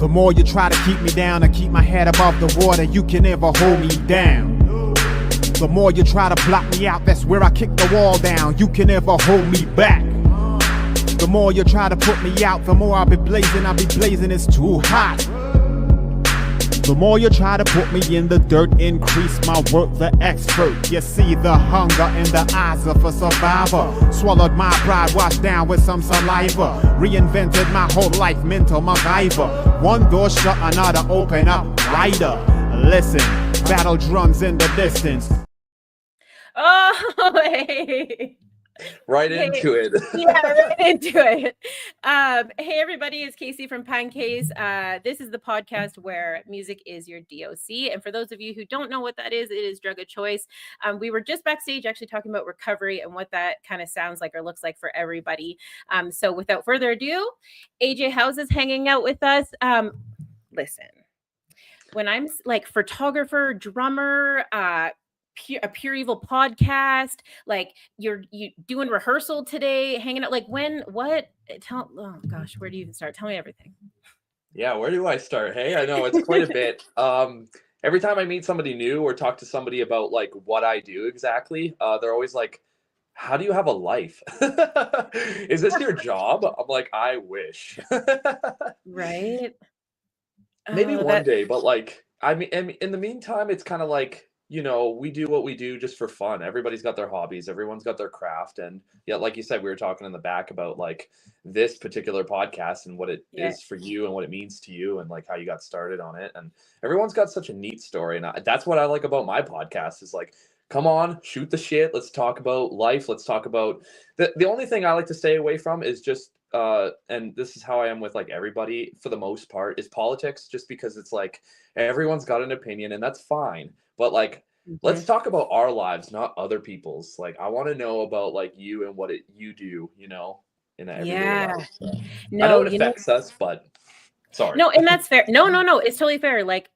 The more you try to keep me down and keep my head above the water, you can never hold me down. The more you try to block me out, that's where I kick the wall down. You can never hold me back. The more you try to put me out, the more I'll be blazing, it's too hot. The more you try to put me in the dirt, increase my work, the expert. You see the hunger in the eyes of a survivor. Swallowed my pride, washed down with some saliva. Reinvented my whole life, mental MacGyver. One door shut, another open up, brighter. Listen, battle drums in the distance. Oh, hey. Right into it. Yeah, right into it. Hey, everybody, it's Casey from Pinecase. This is the podcast where music is your DOC. And for those of you who don't know what that is, it is drug of choice. We were just backstage actually talking about recovery and what that kind of sounds like or looks like for everybody. So without further ado, AJ Howse is hanging out with us. Listen, when I'm like photographer, drummer, Apureevil Podcast, like you doing rehearsal today, hanging out, like oh gosh, where do you even start? Tell me everything. Yeah, where do I start? Hey, I know it's quite a bit. Every time I meet somebody new or talk to somebody about like what I do exactly, they're always like, how do you have a life? Is this your job? I'm like, I wish. Right. Maybe one day, but like, I mean, in the meantime, it's kind of like, you know, we do what we do just for fun. Everybody's got their hobbies. Everyone's got their craft. And yeah, like you said, we were talking in the back about like this particular podcast and what it is for you and what it means to you and like how you got started on it. And everyone's got such a neat story. And that's what I like about my podcast is like, come on, shoot the shit. Let's talk about life. Let's talk about the only thing I like to stay away from is just, and this is how I am with like everybody for the most part, is politics, just because it's like everyone's got an opinion and that's fine. But like, let's talk about our lives, not other people's. Like, I want to know about like you and what you do, you know, in everyday life. So, no, I know it affects us, but sorry. No, and that's fair. No, it's totally fair. Like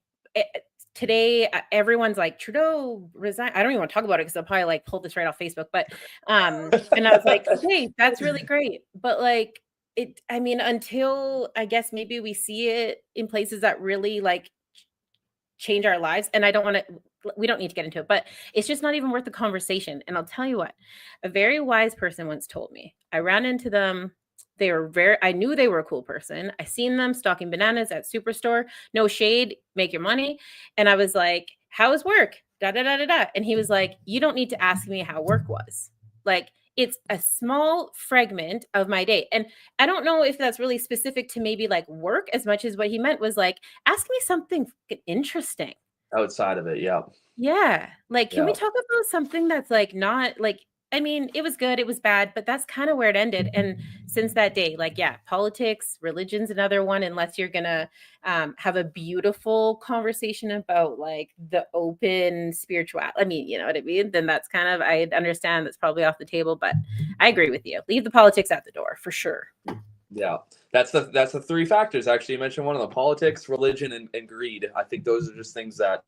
today, everyone's like, Trudeau resign. I don't even want to talk about it because I'll probably like pull this right off Facebook. But and I was like, okay, that's really great. But like I mean, until I guess maybe we see it in places that really like change our lives. And we don't need to get into it, but it's just not even worth the conversation. And I'll tell you what, a very wise person once told me. I ran into them. I knew they were a cool person. I seen them stocking bananas at Superstore. No shade, make your money. And I was like, how is work? Da, da, da, da, da. And he was like, you don't need to ask me how work was. Like, it's a small fragment of my day. And I don't know if that's really specific to maybe like work as much as what he meant was like, ask me something interesting. Outside of it, yeah. Yeah. Like, can we talk about something that's like not like, I mean, it was good, it was bad, but that's kind of where it ended. And since that day, like, yeah, politics, religion's another one, unless you're gonna have a beautiful conversation about like the open spiritual. I mean, you know what I mean? Then that's kind of, I understand that's probably off the table, but I agree with you. Leave the politics at the door for sure. Yeah, that's the three factors. Actually, you mentioned one of the politics, religion, and greed. I think those are just things that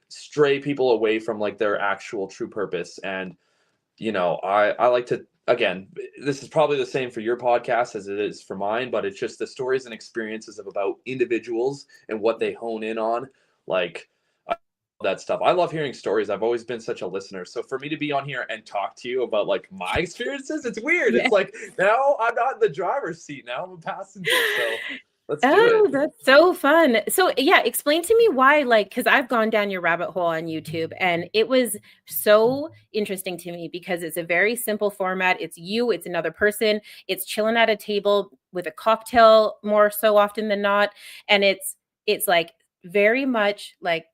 stray people away from like their actual true purpose. And you know, I like to, again, this is probably the same for your podcast as it is for mine, but it's just the stories and experiences about individuals and what they hone in on, like that stuff. I love hearing stories. I've always been such a listener. So for me to be on here and talk to you about like my experiences, it's weird. Yeah. It's like, now I'm not in the driver's seat. Now I'm a passenger. So let's do it. That's so fun. So yeah, explain to me why, like, because I've gone down your rabbit hole on YouTube and it was so interesting to me because it's a very simple format. It's you, it's another person, it's chilling at a table with a cocktail more so often than not. And it's like very much like,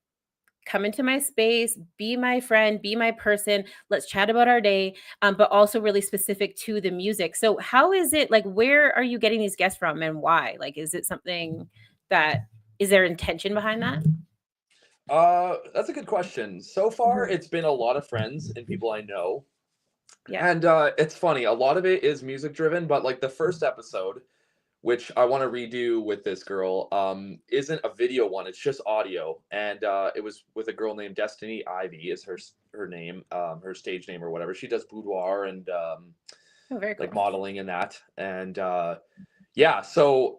come into my space, be my friend, be my person. Let's chat about our day, but also really specific to the music. So how is it, like, where are you getting these guests from and why? Like, is it something is there intention behind that? That's a good question. So far, it's been a lot of friends and people I know. Yeah. And it's funny, a lot of it is music driven, but like the first episode, which I want to redo with this girl, isn't a video one. It's just audio. And it was with a girl named Destiny Ivy is her name, her stage name or whatever. She does boudoir and very cool. like modeling and that. And yeah, so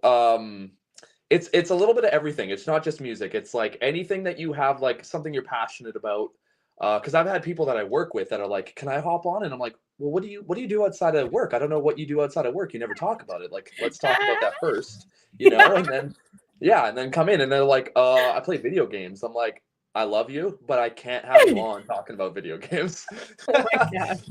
it's a little bit of everything. It's not just music. It's like anything that you have, like something you're passionate about. Because I've had people that I work with that are like, "Can I hop on?" And I'm like, "Well, what do you do outside of work? I don't know what you do outside of work. You never talk about it. Like, let's talk about that first, you know?" And then and then come in and they're like, I play video games." I'm like, "I love you, but I can't have you on talking about video games." Oh my God.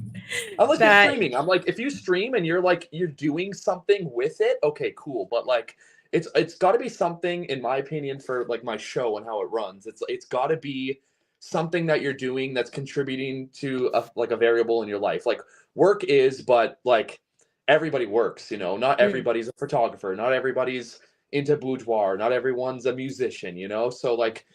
Unless you're streaming. I'm like, if you stream and you're like you're doing something with it, okay, cool. But like it's got to be something, in my opinion, for like my show and how it runs. It's got to be something that you're doing that's contributing to a variable in your life. Like work is, but like everybody works, you know. Not everybody's a photographer, not everybody's into boudoir, not everyone's a musician, you know. So like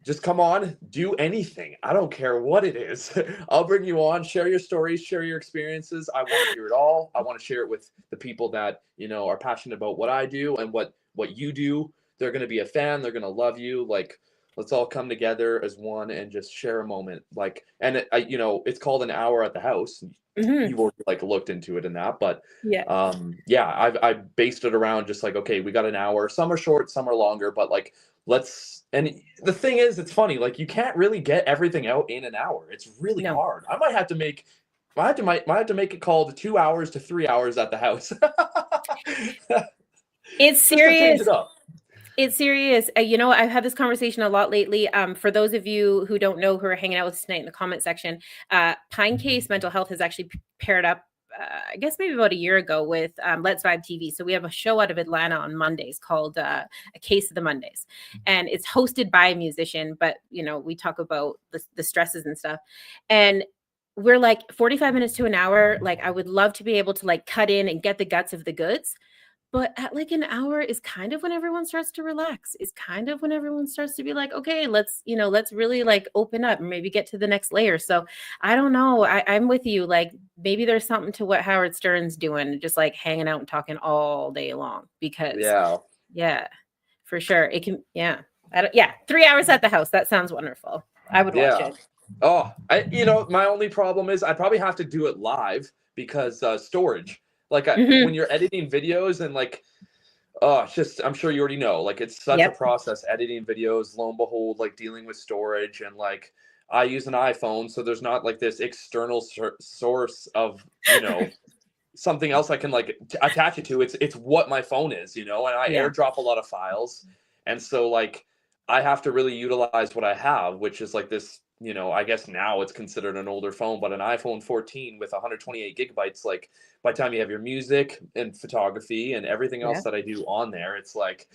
just come on, do anything. I don't care what it is. I'll bring you on, share your stories, share your experiences. I want to hear it all. I want to share it with the people that, you know, are passionate about what I do and what you do. They're going to be a fan. They're going to love you. Like, let's all come together as one and just share a moment. Like, and you know, it's called An Hour at the House. You've already like looked into it and that, but I based it around just like, okay, we got an hour. Some are short, some are longer, but like and the thing is, it's funny, like you can't really get everything out in an hour. It's really hard. I might have to make it called 2 hours to 3 hours at the house. It's serious. Just to change it up. It's serious. You know, I've had this conversation a lot lately. For those of you who don't know, who are hanging out with us tonight in the comment section, Pinecase Mental Health has actually paired up, I guess maybe about a year ago, with Let's Vibe TV. So we have a show out of Atlanta on Mondays called A Case of the Mondays. And it's hosted by a musician, but, you know, we talk about the stresses and stuff. And we're like 45 minutes to an hour. Like, I would love to be able to like cut in and get the guts of the goods. But at like an hour is kind of when everyone starts to relax. Is kind of when everyone starts to be like, okay, let's really like open up and maybe get to the next layer. So I don't know. I'm with you. Like maybe there's something to what Howard Stern's doing, just like hanging out and talking all day long. Because for sure. It can, 3 hours at the house. That sounds wonderful. I would watch it. Oh, my only problem is I'd probably have to do it live because storage. Like when you're editing videos and like, it's just, I'm sure you already know, like it's such a process editing videos, lo and behold, like dealing with storage. And like, I use an iPhone, so there's not like this external source of, you know, something else I can like attach it to. It's what my phone is, you know, and I airdrop a lot of files. And so like, I have to really utilize what I have, which is like this, you know, I guess now it's considered an older phone, but an iPhone 14 with 128 gigabytes, like by the time you have your music and photography and everything else that I do on there, it's like,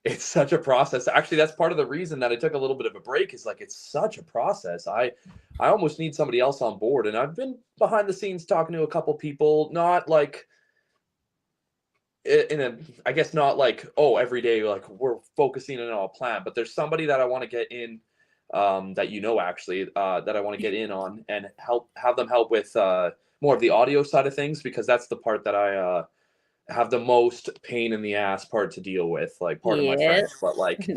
it's such a process. Actually, that's part of the reason that I took a little bit of a break is like, it's such a process. I almost need somebody else on board. And I've been behind the scenes talking to a couple people, not like, I guess not like, every day, like we're focusing on a plan, but there's somebody that I want to get in that I want to get in on and have them help with more of the audio side of things, because that's the part that I have the most pain in the ass part to deal with, like pardon my French, but like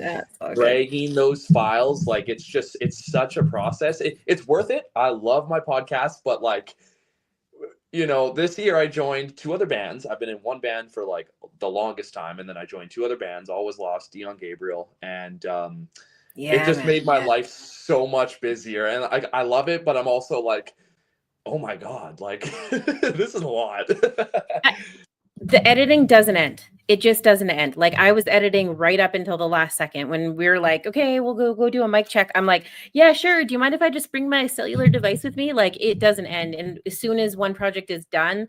dragging those files, like it's such a process. It's worth it. I love my podcast, but like, you know, this year I joined 2 other bands. I've been in one band for like the longest time, and then I joined 2 other bands, Always Lost, Dion Gabriel, and it just made my life so much busier. And I love it, but I'm also like, oh my God, like this is a lot. The editing doesn't end. It just doesn't end. Like I was editing right up until the last second when we were like, okay, we'll go do a mic check. I'm like, yeah, sure. Do you mind if I just bring my cellular device with me? Like it doesn't end. And as soon as one project is done,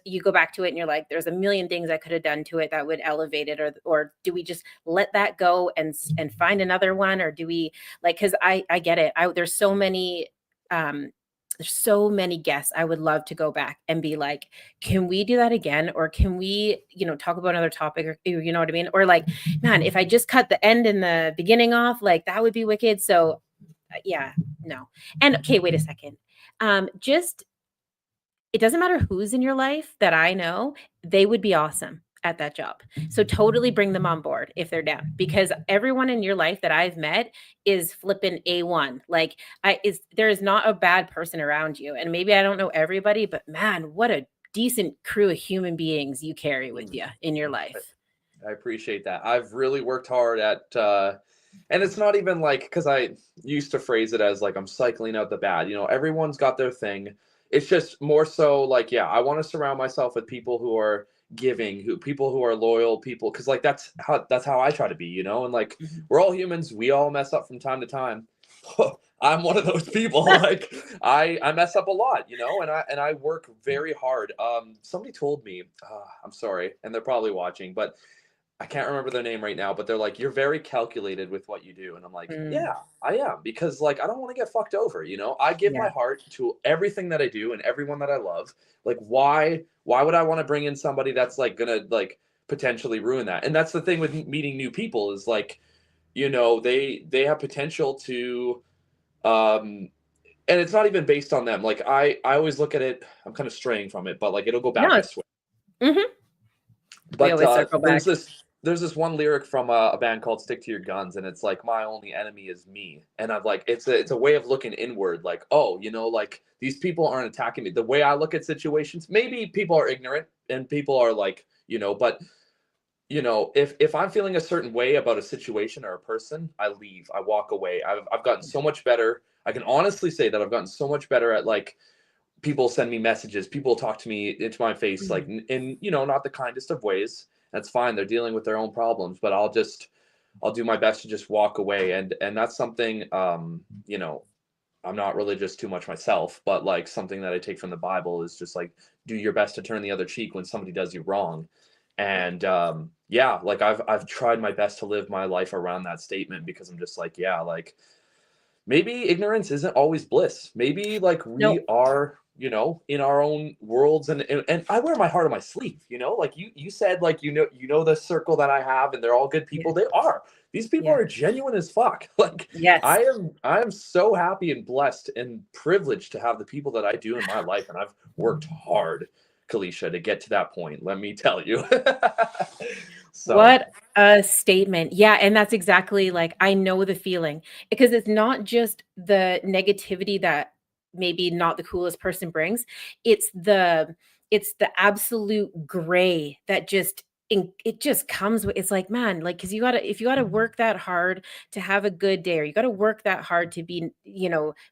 you go back to it and you're like, there's a million things I could have done to it that would elevate it, or do we just let that go and find another one? Or do we like, cause I get it. There's so many guests. I would love to go back and be like, can we do that again? Or can we, talk about another topic, or, you know what I mean? Or like, man, if I just cut the end and the beginning off, like that would be wicked. So no. And okay, wait a second. It doesn't matter who's in your life that I know, they would be awesome at that job. So totally bring them on board if they're down, because everyone in your life that I've met is flipping A1. Like there is not a bad person around you. And maybe I don't know everybody, but man, what a decent crew of human beings you carry with you in your life. I appreciate that. I've really worked hard at, and it's not even like, because I used to phrase it as like I'm cycling out the bad. Everyone's got their thing. It's just more so like, yeah, I want to surround myself with people who are giving, people who are loyal, people, because like that's how I try to be, and like we're all humans, we all mess up from time to time. I'm one of those people. Like I mess up a lot, and I work very hard. Somebody told me, I'm sorry, and they're probably watching, but I can't remember their name right now, but they're like, you're very calculated with what you do. And I'm like, yeah, I am, because like, I don't want to get fucked over. I give my heart to everything that I do and everyone that I love. Like, why would I want to bring in somebody that's like going to like potentially ruin that? And that's the thing with meeting new people is like, they have potential to, and it's not even based on them. Like I always look at it, I'm kind of straying from it, but like, it'll go back this way. Mm-hmm. But there's this one lyric from a band called Stick to Your Guns, and it's like, my only enemy is me. And I'm like, it's a way of looking inward, like, oh, like these people aren't attacking me. The way I look at situations, maybe people are ignorant and people are like, but if I'm feeling a certain way about a situation or a person, I leave, I walk away. I've gotten so much better. I can honestly say that I've gotten so much better at like, people send me messages, people talk to me into my face, like in, not the kindest of ways. That's fine. They're dealing with their own problems, but I'll do my best to just walk away. And that's something, I'm not religious too much myself, but like something that I take from the Bible is just like, do your best to turn the other cheek when somebody does you wrong. And like I've tried my best to live my life around that statement, because I'm just like, yeah, like maybe ignorance isn't always bliss. Maybe like we are, in our own worlds, and I wear my heart on my sleeve, like you said, like, the circle that I have, and they're all good people. They are. These people are genuine as fuck. Like, I am so happy and blessed and privileged to have the people that I do in my life. And I've worked hard, Kalisha, to get to that point. Let me tell you. What a statement. Yeah. And that's exactly like, I know the feeling, because it's not just the negativity that maybe not the coolest person brings. It's the absolute gray that it just comes with, it's like, man, like, cause if you gotta work that hard to have a good day, or you gotta work that hard to be,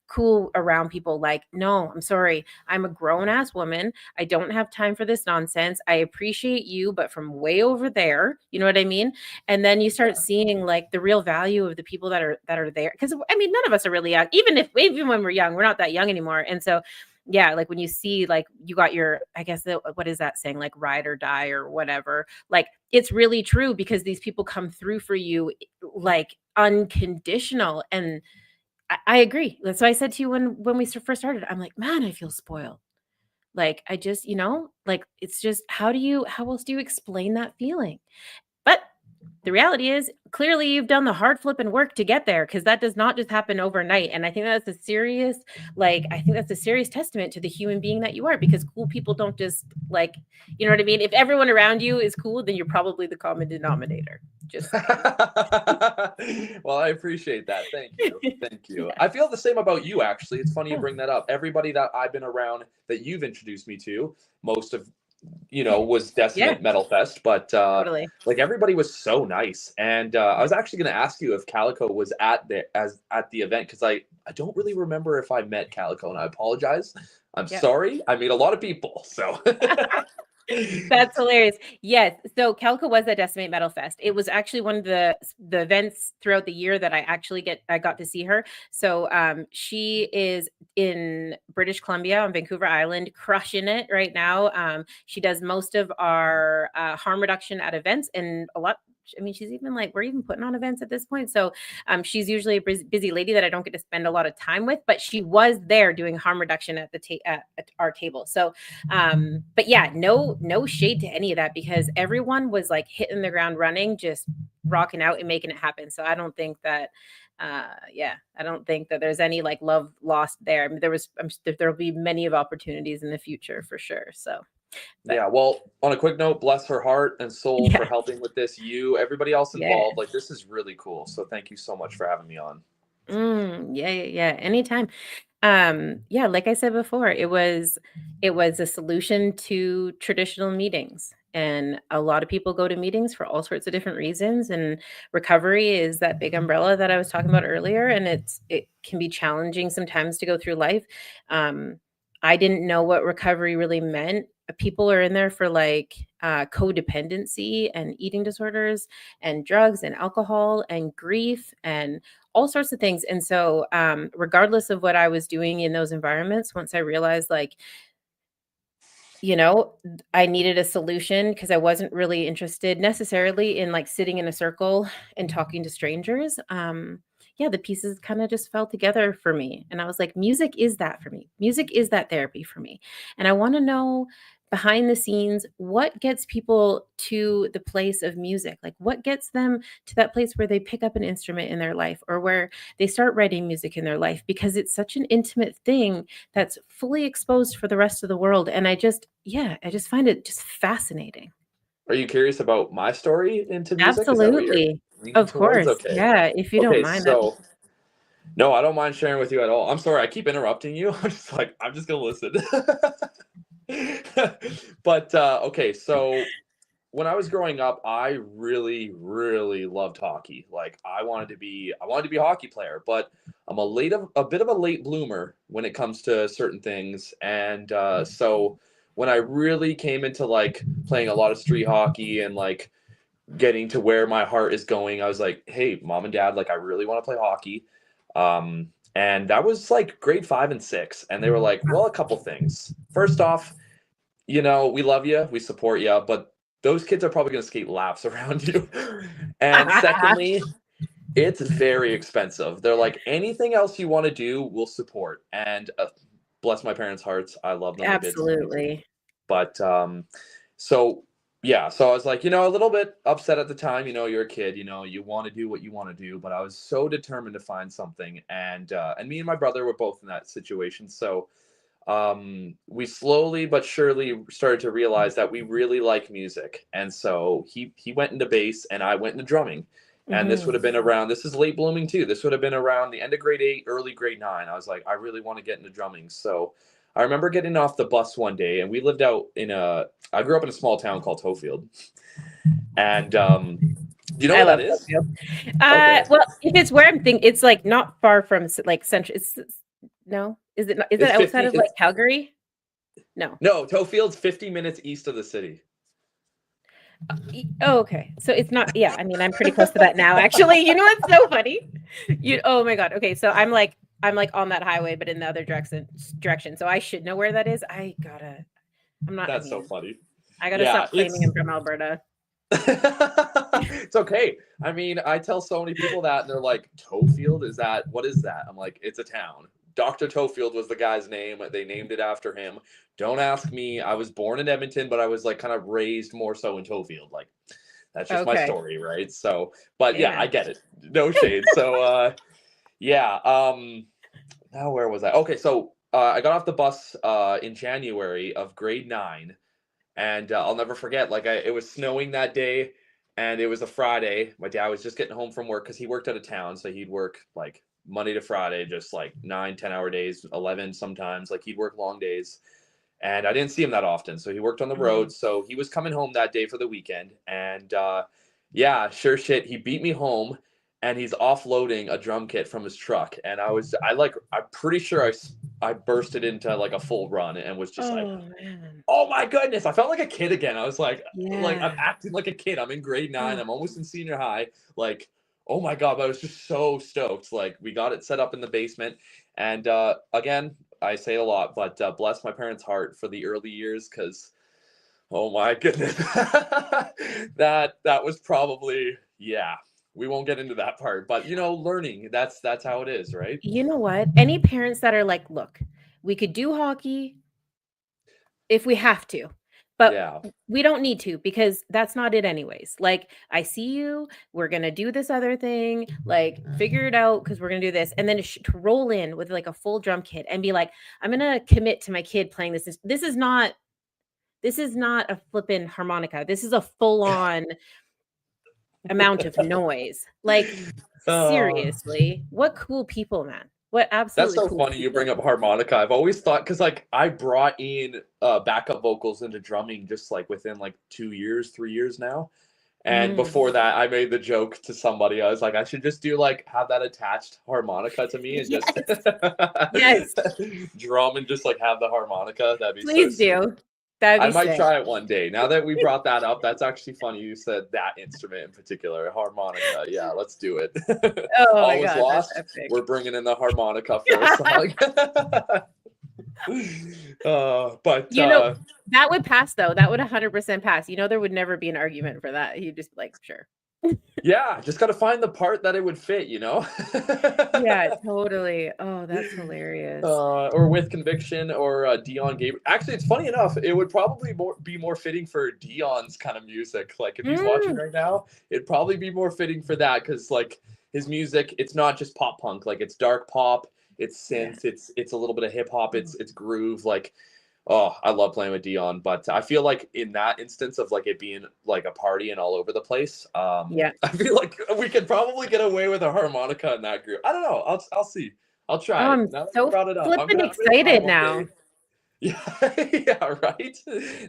cool around people, like, no, I'm sorry. I'm a grown ass woman. I don't have time for this nonsense. I appreciate you, but from way over there, you know what I mean? And then you start seeing like the real value of the people that are there. Cause I mean, none of us are really young, even when we're young, we're not that young anymore. And so yeah, like when you see like you got your, I guess, what is that saying, like ride or die or whatever, like it's really true, because these people come through for you like unconditional. And I agree. That's why I said to you when we first started, I'm like, man, I feel spoiled. Like I just, like it's just, how else do you explain that feeling? But the reality is, clearly you've done the hard flipping work to get there, because that does not just happen overnight. And I think that's a serious testament to the human being that you are, because cool people don't just like, you know what I mean? If everyone around you is cool, then you're probably the common denominator. Just well, I appreciate that. Thank you. Thank you. I feel the same about you, actually. It's funny you bring that up. Everybody that I've been around that you've introduced me to, most of was Decimate Metal Fest, but totally. Like everybody was so nice. And I was actually going to ask you if Calico was at the event, because I don't really remember if I met Calico, and I apologize. I'm sorry. I meet a lot of people, so. That's hilarious. Yes. So Calico was at Decimate Metal Fest. It was actually one of the events throughout the year that I got to see her. So she is in British Columbia on Vancouver Island, crushing it right now. She does most of our harm reduction at events, and a lot. I mean, she's even like, we're even putting on events at this point. So she's usually a busy lady that I don't get to spend a lot of time with, but she was there doing harm reduction at at our table. So, but yeah, no shade to any of that, because everyone was like hitting the ground running, just rocking out and making it happen. So I don't think that, I don't think that there's any like love lost there. I mean, there'll be many of opportunities in the future for sure. So. But, yeah, well, on a quick note, bless her heart and soul for helping with this. Everybody else involved, like this is really cool. So thank you so much for having me on. Yeah. Anytime. Like I said before, it was a solution to traditional meetings. And a lot of people go to meetings for all sorts of different reasons. And recovery is that big umbrella that I was talking about earlier. And it can be challenging sometimes to go through life. I didn't know what recovery really meant. People are in there for like codependency and eating disorders and drugs and alcohol and grief and all sorts of things. And so regardless of what I was doing in those environments, once I realized like, I needed a solution because I wasn't really interested necessarily in like sitting in a circle and talking to strangers. The pieces kind of just fell together for me. And I was like, music is that for me. Music is that therapy for me. And I want to know behind the scenes, what gets people to the place of music? Like what gets them to that place where they pick up an instrument in their life or where they start writing music in their life, because it's such an intimate thing that's fully exposed for the rest of the world. And I just find it just fascinating. Are you curious about my story into music? Absolutely. Of course. Okay. Yeah. If you don't mind. So, no, I don't mind sharing with you at all. I'm sorry. I keep interrupting you. I'm just going to listen. But, okay. So when I was growing up, I really, really loved hockey. Like I wanted to be a hockey player, but I'm a bit of a late bloomer when it comes to certain things. And, so when I really came into like playing a lot of street hockey and like getting to where my heart is going, I was like, hey, mom and dad, like I really want to play hockey. And that was like grade 5 and 6. And they were like, well, a couple things. First off, we love you, we support you, but those kids are probably going to skate laps around you. And secondly, it's very expensive. They're like, anything else you want to do, we'll support. And bless my parents' hearts, I love them. Absolutely. But so I was like, a little bit upset at the time. You're a kid, you want to do what you want to do, but I was so determined to find something. And me and my brother were both in that situation. So we slowly but surely started to realize that we really like music. And so he went into bass and I went into drumming. And this would have been this is late blooming too. This would have been around the end of grade 8, early grade 9. I was like, I really want to get into drumming. So I remember getting off the bus one day, and we lived out I grew up in a small town called Tofield. And do you know what that is? Okay. Well, if it's where I'm thinking, it's like not far from like central. No, is it outside of like Calgary? No, Tofield's 50 minutes east of the city. Oh, okay. So it's not. Yeah, I mean, I'm pretty close to that now. Actually, you know what's so funny? Oh my god. Okay, so I'm like on that highway, but in the other direction. So I should know where that is. I'm not. That's so funny. I gotta stop claiming I'm from Alberta. It's okay. I mean, I tell so many people that, and they're like, "Tofield, what is that?" I'm like, "It's a town. Dr. Tofield was the guy's name. They named it after him. Don't ask me. I was born in Edmonton, but I was like kind of raised more so in Tofield. Like that's just my story, right? So, but yeah, I get it. No shade. So, now where was I? Okay, so I got off the bus in January of grade 9, and I'll never forget. Like it was snowing that day, and it was a Friday. My dad was just getting home from work because he worked out of town, so he'd work like Monday to Friday, just like 9-10 hour days, 11 sometimes. Like he'd work long days, and I didn't see him that often, so he worked on the road. So he was coming home that day for the weekend, and sure shit, he beat me home, and he's offloading a drum kit from his truck, and I'm pretty sure I bursted into like a full run and was just man. Oh my goodness, I felt like a kid again. I was like I'm acting like a kid. I'm in grade 9. I'm almost in senior high. Like, oh my god, but I was just so stoked. Like we got it set up in the basement, and again, I say it a lot, but bless my parents' heart for the early years, because oh my goodness, that was probably we won't get into that part, but learning, that's how it is, right? You know what? Any parents that are like, look, we could do hockey if we have to, but we don't need to, because that's not it anyways. Like, I see you, we're going to do this other thing, like figure it out, because we're going to do this. And then to roll in with like a full drum kit and be like, I'm going to commit to my kid playing this. This is not a flippin' harmonica. This is a full on amount of noise. Like, seriously, what cool people, man. What absolutely That's so cool funny you people. bring up harmonica. I've always thought, because like I brought in backup vocals into drumming just like within like 2 years, 3 years now. And before that, I made the joke to somebody. I was like, I should just do like have that attached harmonica to me and just Yes. drum and just like have the harmonica. That'd be Please so do. sweet. That'd I be might sick. try it one day. Now that we brought that up, that's actually funny. You said that instrument in particular, harmonica. Yeah, let's do it. Oh All my was God, lost. that's epic. We're bringing in the harmonica for a song. But that would pass though. That would 100% pass. There would never be an argument for that. He'd just be like, sure. yeah, just got to find the part that it would fit, Yeah, totally. Oh, that's hilarious. Or With Conviction or Dion Gabriel. Actually, it's funny enough. It would probably be more fitting for Dion's kind of music. Like if he's watching right now, it'd probably be more fitting for that because like his music, it's not just pop punk. Like it's dark pop, it's synth, it's a little bit of hip hop, it's groove. Like, oh, I love playing with Dion, but I feel like in that instance of like it being like a party and all over the place, I feel like we could probably get away with a harmonica in that group. I don't know. I'll see. I'll try. I'm so flipping excited now. Yeah, yeah, right.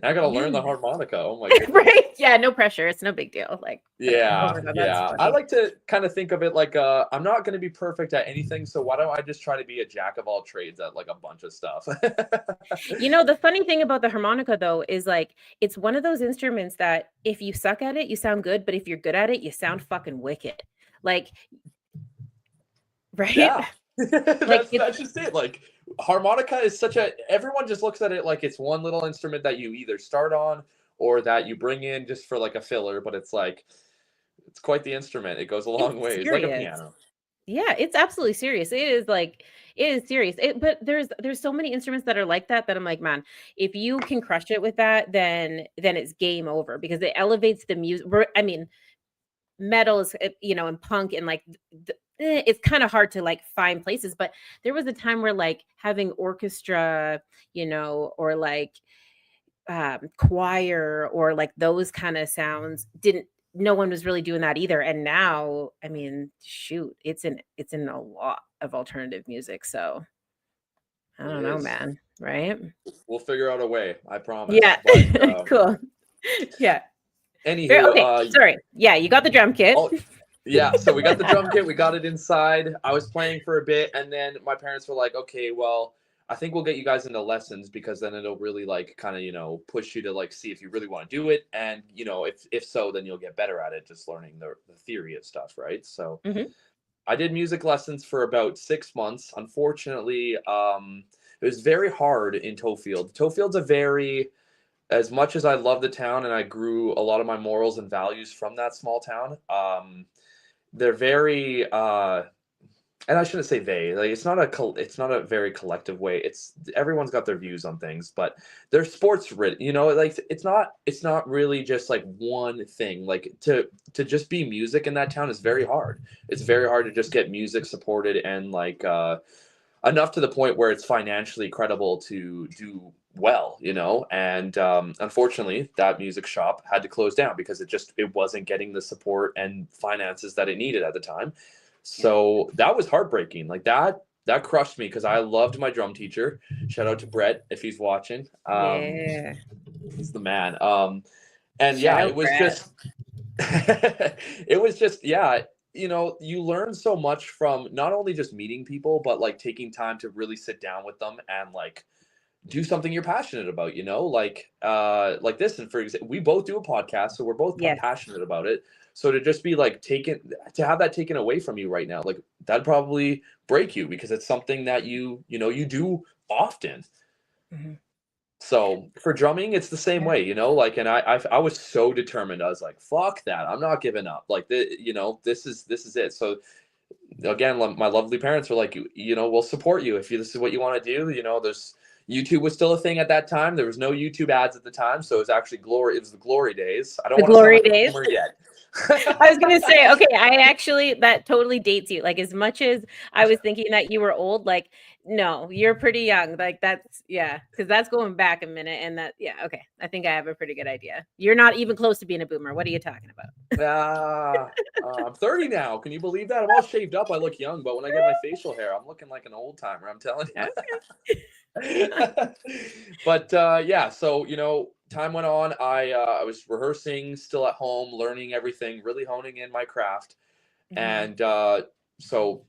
I gotta learn the harmonica. Oh my goodness. Right? Yeah, no pressure. It's no big deal. Like, yeah, oh God, yeah. I like to kind of think of it like I'm not gonna be perfect at anything, so why don't I just try to be a jack of all trades at like a bunch of stuff? The funny thing about the harmonica though is like it's one of those instruments that if you suck at it, you sound good, but if you're good at it, you sound fucking wicked. Like, right? Yeah. Like that's just it. Like harmonica is everyone just looks at it like it's one little instrument that you either start on or that you bring in just for like a filler, but it's like it's quite the instrument. It goes a long way. It's like a piano. Yeah, it's absolutely serious. It is serious. But there's so many instruments that are like that I'm like, man, if you can crush it with that, then it's game over because it elevates the music. I mean, metal is, and punk and like it's kind of hard to like find places, but there was a time where like having orchestra, or like choir or like those kind of sounds no one was really doing that either. And now, I mean, shoot, it's in a lot of alternative music. So I don't know, man. Right? We'll figure out a way. I promise. Yeah. But, cool. Yeah. Anywho, okay. Sorry. Yeah, you got the drum kit. Yeah, so we got the drum kit. We got it inside. I was playing for a bit, and then my parents were like, "Okay, well, I think we'll get you guys into lessons because then it'll really like kind of push you to like see if you really want to do it, and if so, then you'll get better at it. Just learning the theory of stuff, right?" So I did music lessons for about 6 months. Unfortunately, it was very hard in Tofield. Tofield's as much as I love the town and I grew a lot of my morals and values from that small town, they're very, and I shouldn't say they, like, it's not a very collective way. Everyone's got their views on things, but they're sports written, like it's not really just like one thing. Like to just be music in that town is very hard. It's very hard to just get music supported and like, enough to the point where it's financially credible to do well, and unfortunately that music shop had to close down because it wasn't getting the support and finances that it needed at the time. So that was heartbreaking. Like that crushed me because I loved my drum teacher. Shout out to Brett if he's watching. Yeah, he's the man. And yeah, it was just it was just you learn so much from not only just meeting people, but like taking time to really sit down with them and like do something you're passionate about, like this. And for example, we both do a podcast, so we're both passionate about it. So to just be like to have that taken away from you right now, like that'd probably break you because it's something that you do often. So for drumming, it's the same way, like, and I was so determined. I was like, fuck that. I'm not giving up. Like this is it. So again, my lovely parents were like, we'll support you if this is what you want to do. YouTube was still a thing at that time. There was no YouTube ads at the time, so it was actually glory. It was the glory days. I don't want to sound like a boomer yet. I was gonna say, okay, that totally dates you. Like, as much as I was thinking that you were old, like, no, you're pretty young. Like, because that's going back a minute, and okay. I think I have a pretty good idea. You're not even close to being a boomer. What are you talking about? I'm 30 now. Can you believe that? I'm all shaved up. I look young, but when I get my facial hair, I'm looking like an old timer. I'm telling you. But yeah, so time went on. I was rehearsing, still at home, learning everything, really honing in my craft. And so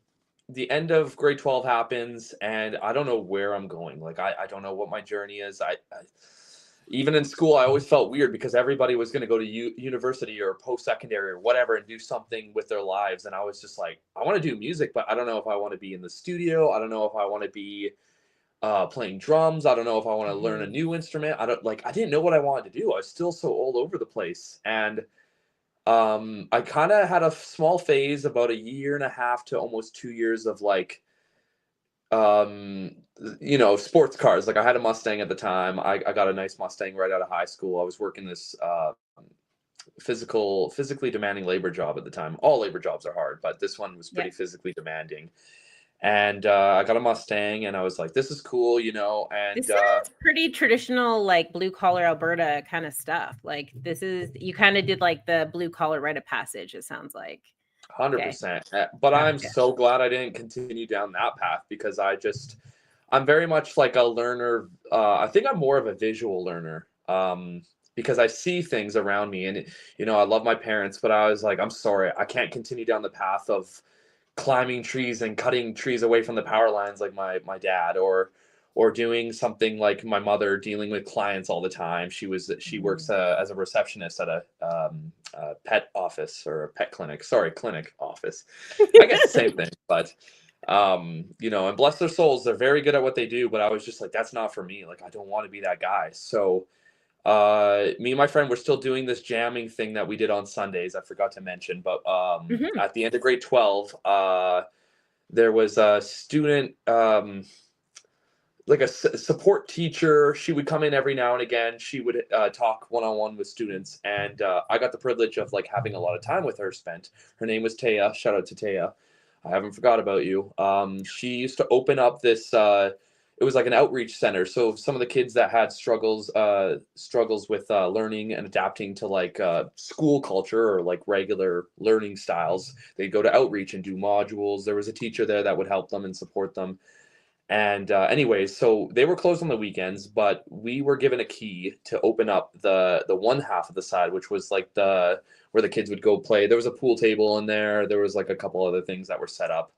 the end of grade 12 happens, and I don't know where I'm going. Like, I don't know what my journey is. I even in school, I always felt weird because everybody was going to go to university or post-secondary or whatever and do something with their lives. And I was just like, I want to do music, but I don't know if I want to be in the studio. I don't know if I want to be playing drums. I don't know if I want to learn a new instrument. I didn't know what I wanted to do. I was still so all over the place. And I kind of had a small phase, about 1.5 to almost 2 years of like, sports cars. Like, I had a Mustang at the time. I got a nice Mustang right out of high school. I was working this physically demanding labor job at the time. All labor jobs are hard, but this one was pretty physically demanding. And I got a Mustang, and I was like, this is cool, and this is pretty traditional, like, blue collar Alberta kind of stuff. Like, you kind of did like the blue collar rite of passage, it sounds like. 100%. But I'm so glad I didn't continue down that path, because I'm very much like a learner. I think I'm more of a visual learner, because I see things around me, and I love my parents, but I was like, I'm sorry, I can't continue down the path of climbing trees and cutting trees away from the power lines like my dad, or doing something like my mother, dealing with clients all the time. She works as a receptionist at a pet office, or a pet clinic. Sorry, clinic office. I guess the same thing, but and bless their souls, they're very good at what they do. But I was just like, that's not for me. Like, I don't want to be that guy. So me and my friend were still doing this jamming thing that we did on Sundays. I forgot to mention, but at the end of grade 12, there was a student, like a support teacher. She would come in every now and again. She would talk one-on-one with students, and I got the privilege of like having a lot of time with her spent. Her name was Taya. Shout out to Taya. I haven't forgot about you. She used to open up this. It was like an outreach center. So some of the kids that had struggles with learning and adapting to like school culture or like regular learning styles, they'd go to outreach and do modules. There was a teacher there that would help them and support them. And anyways, so they were closed on the weekends, but we were given a key to open up the one half of the side, which was like where the kids would go play. There was a pool table in there. There was like a couple other things that were set up.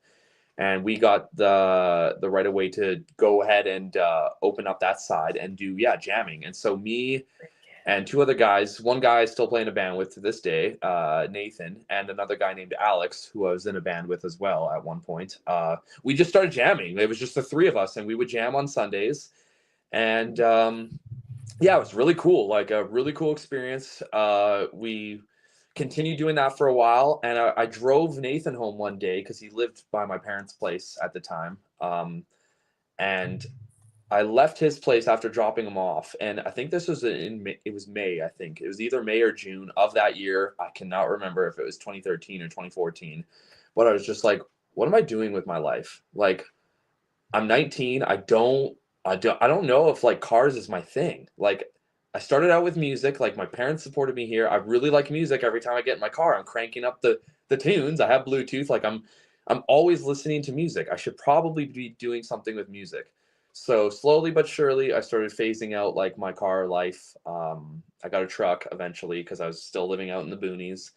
And we got the right of way to go ahead and open up that side and do jamming. And so me and 2 other guys, one guy is still playing a band with to this day, Nathan, and another guy named Alex, who I was in a band with as well at one point. We just started jamming. It was just the 3 of us, and we would jam on Sundays. And it was really cool, like a really cool experience. We continued doing that for a while, and I drove Nathan home one day because he lived by my parents' place at the time, and I left his place after dropping him off, and I think this was it was May. I think it was either May or June of that year. I cannot remember if it was 2013 or 2014, but I was just like, what am I doing with my life? Like, I'm 19. I don't know if like cars is my thing. Like, I started out with music. Like, my parents supported me here. I really like music. Every time I get in my car, I'm cranking up the tunes. I have Bluetooth. Like, I'm always listening to music. I should probably be doing something with music. So slowly but surely, I started phasing out like my car life. I got a truck eventually because I was still living out in the boonies.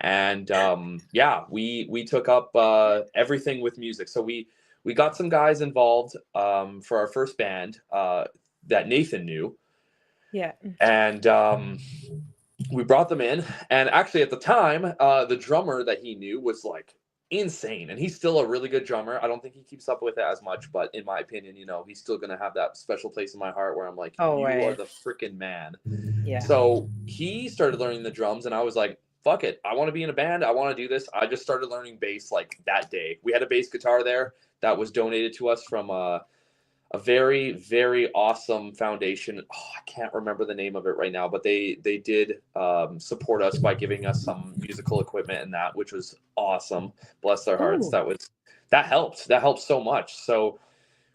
And we took up everything with music. So we got some guys involved for our first band that Nathan knew. Yeah. And we brought them in. And actually at the time, the drummer that he knew was like insane. And he's still a really good drummer. I don't think he keeps up with it as much, but in my opinion, he's still going to have that special place in my heart where I'm like, you are the freaking man. Yeah. So he started learning the drums, and I was like, fuck it. I want to be in a band. I want to do this. I just started learning bass like that day. We had a bass guitar there that was donated to us from a a very, very awesome foundation. Oh, I can't remember the name of it right now, but they did support us by giving us some musical equipment and that, which was awesome. Bless their hearts. Ooh. That helped. That helped so much. So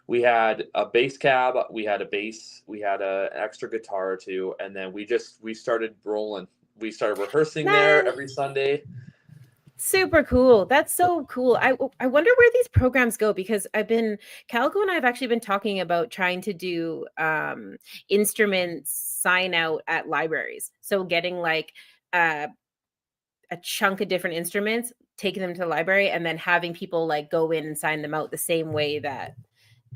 we had a bass cab, we had a bass, we had an extra guitar or two, and then we started rolling. We started rehearsing there every Sunday. Super cool. That's so cool. I wonder where these programs go, because Calico and I have actually been talking about trying to do instruments sign out at libraries. So getting like a chunk of different instruments, taking them to the library, and then having people like go in and sign them out the same way that,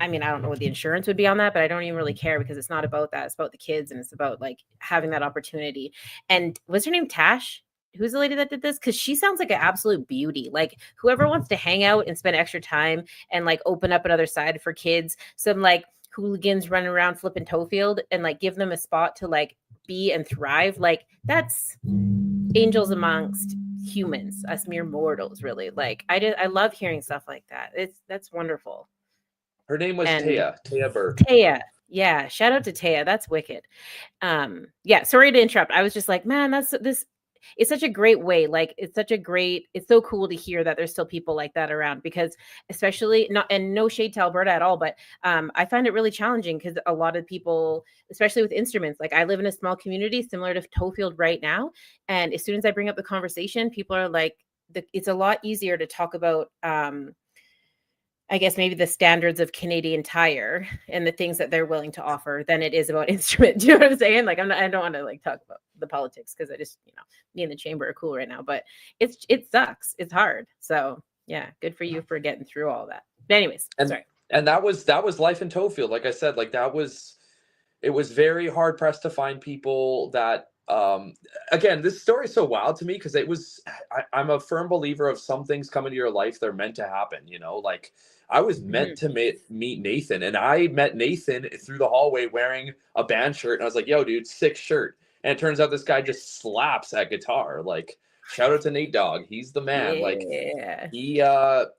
I mean, I don't know what the insurance would be on that, but I don't even really care, because it's not about that. It's about the kids, and it's about like having that opportunity. And what's her name? Tash? Who's the lady that did this? Because she sounds like an absolute beauty. Like, whoever wants to hang out and spend extra time and like open up another side for kids, some like hooligans running around flipping Toefield, and like give them a spot to like be and thrive. Like, that's angels amongst humans, us mere mortals, really. Like, I love hearing stuff like that. That's wonderful. Her name was Taya Burke. Taya. Yeah. Shout out to Taya. That's wicked. Yeah. Sorry to interrupt. I was just like, man, it's such a great way. Like, it's so cool to hear that there's still people like that around, because especially no shade to Alberta at all, but I find it really challenging, because a lot of people, especially with instruments, like I live in a small community similar to Toefield right now. And as soon as I bring up the conversation, people are like, it's a lot easier to talk about, I guess maybe the standards of Canadian Tire and the things that they're willing to offer than it is about instrument. Do you know what I'm saying? Like, I don't want to like talk about the politics, because I just, me and the chamber are cool right now, but it sucks. It's hard. So yeah, good for you for getting through all that. But anyways, sorry. And that was life in Toefield. Like I said, like it was very hard pressed to find people that, again, this story is so wild to me, because I'm a firm believer of some things come into your life, they're meant to happen, like I was meant to meet Nathan, and I met Nathan through the hallway wearing a band shirt, and I was like, yo, dude, sick shirt. And it turns out this guy just slaps at guitar. Like, shout out to Nate Dogg. He's the man. Yeah. Like, he,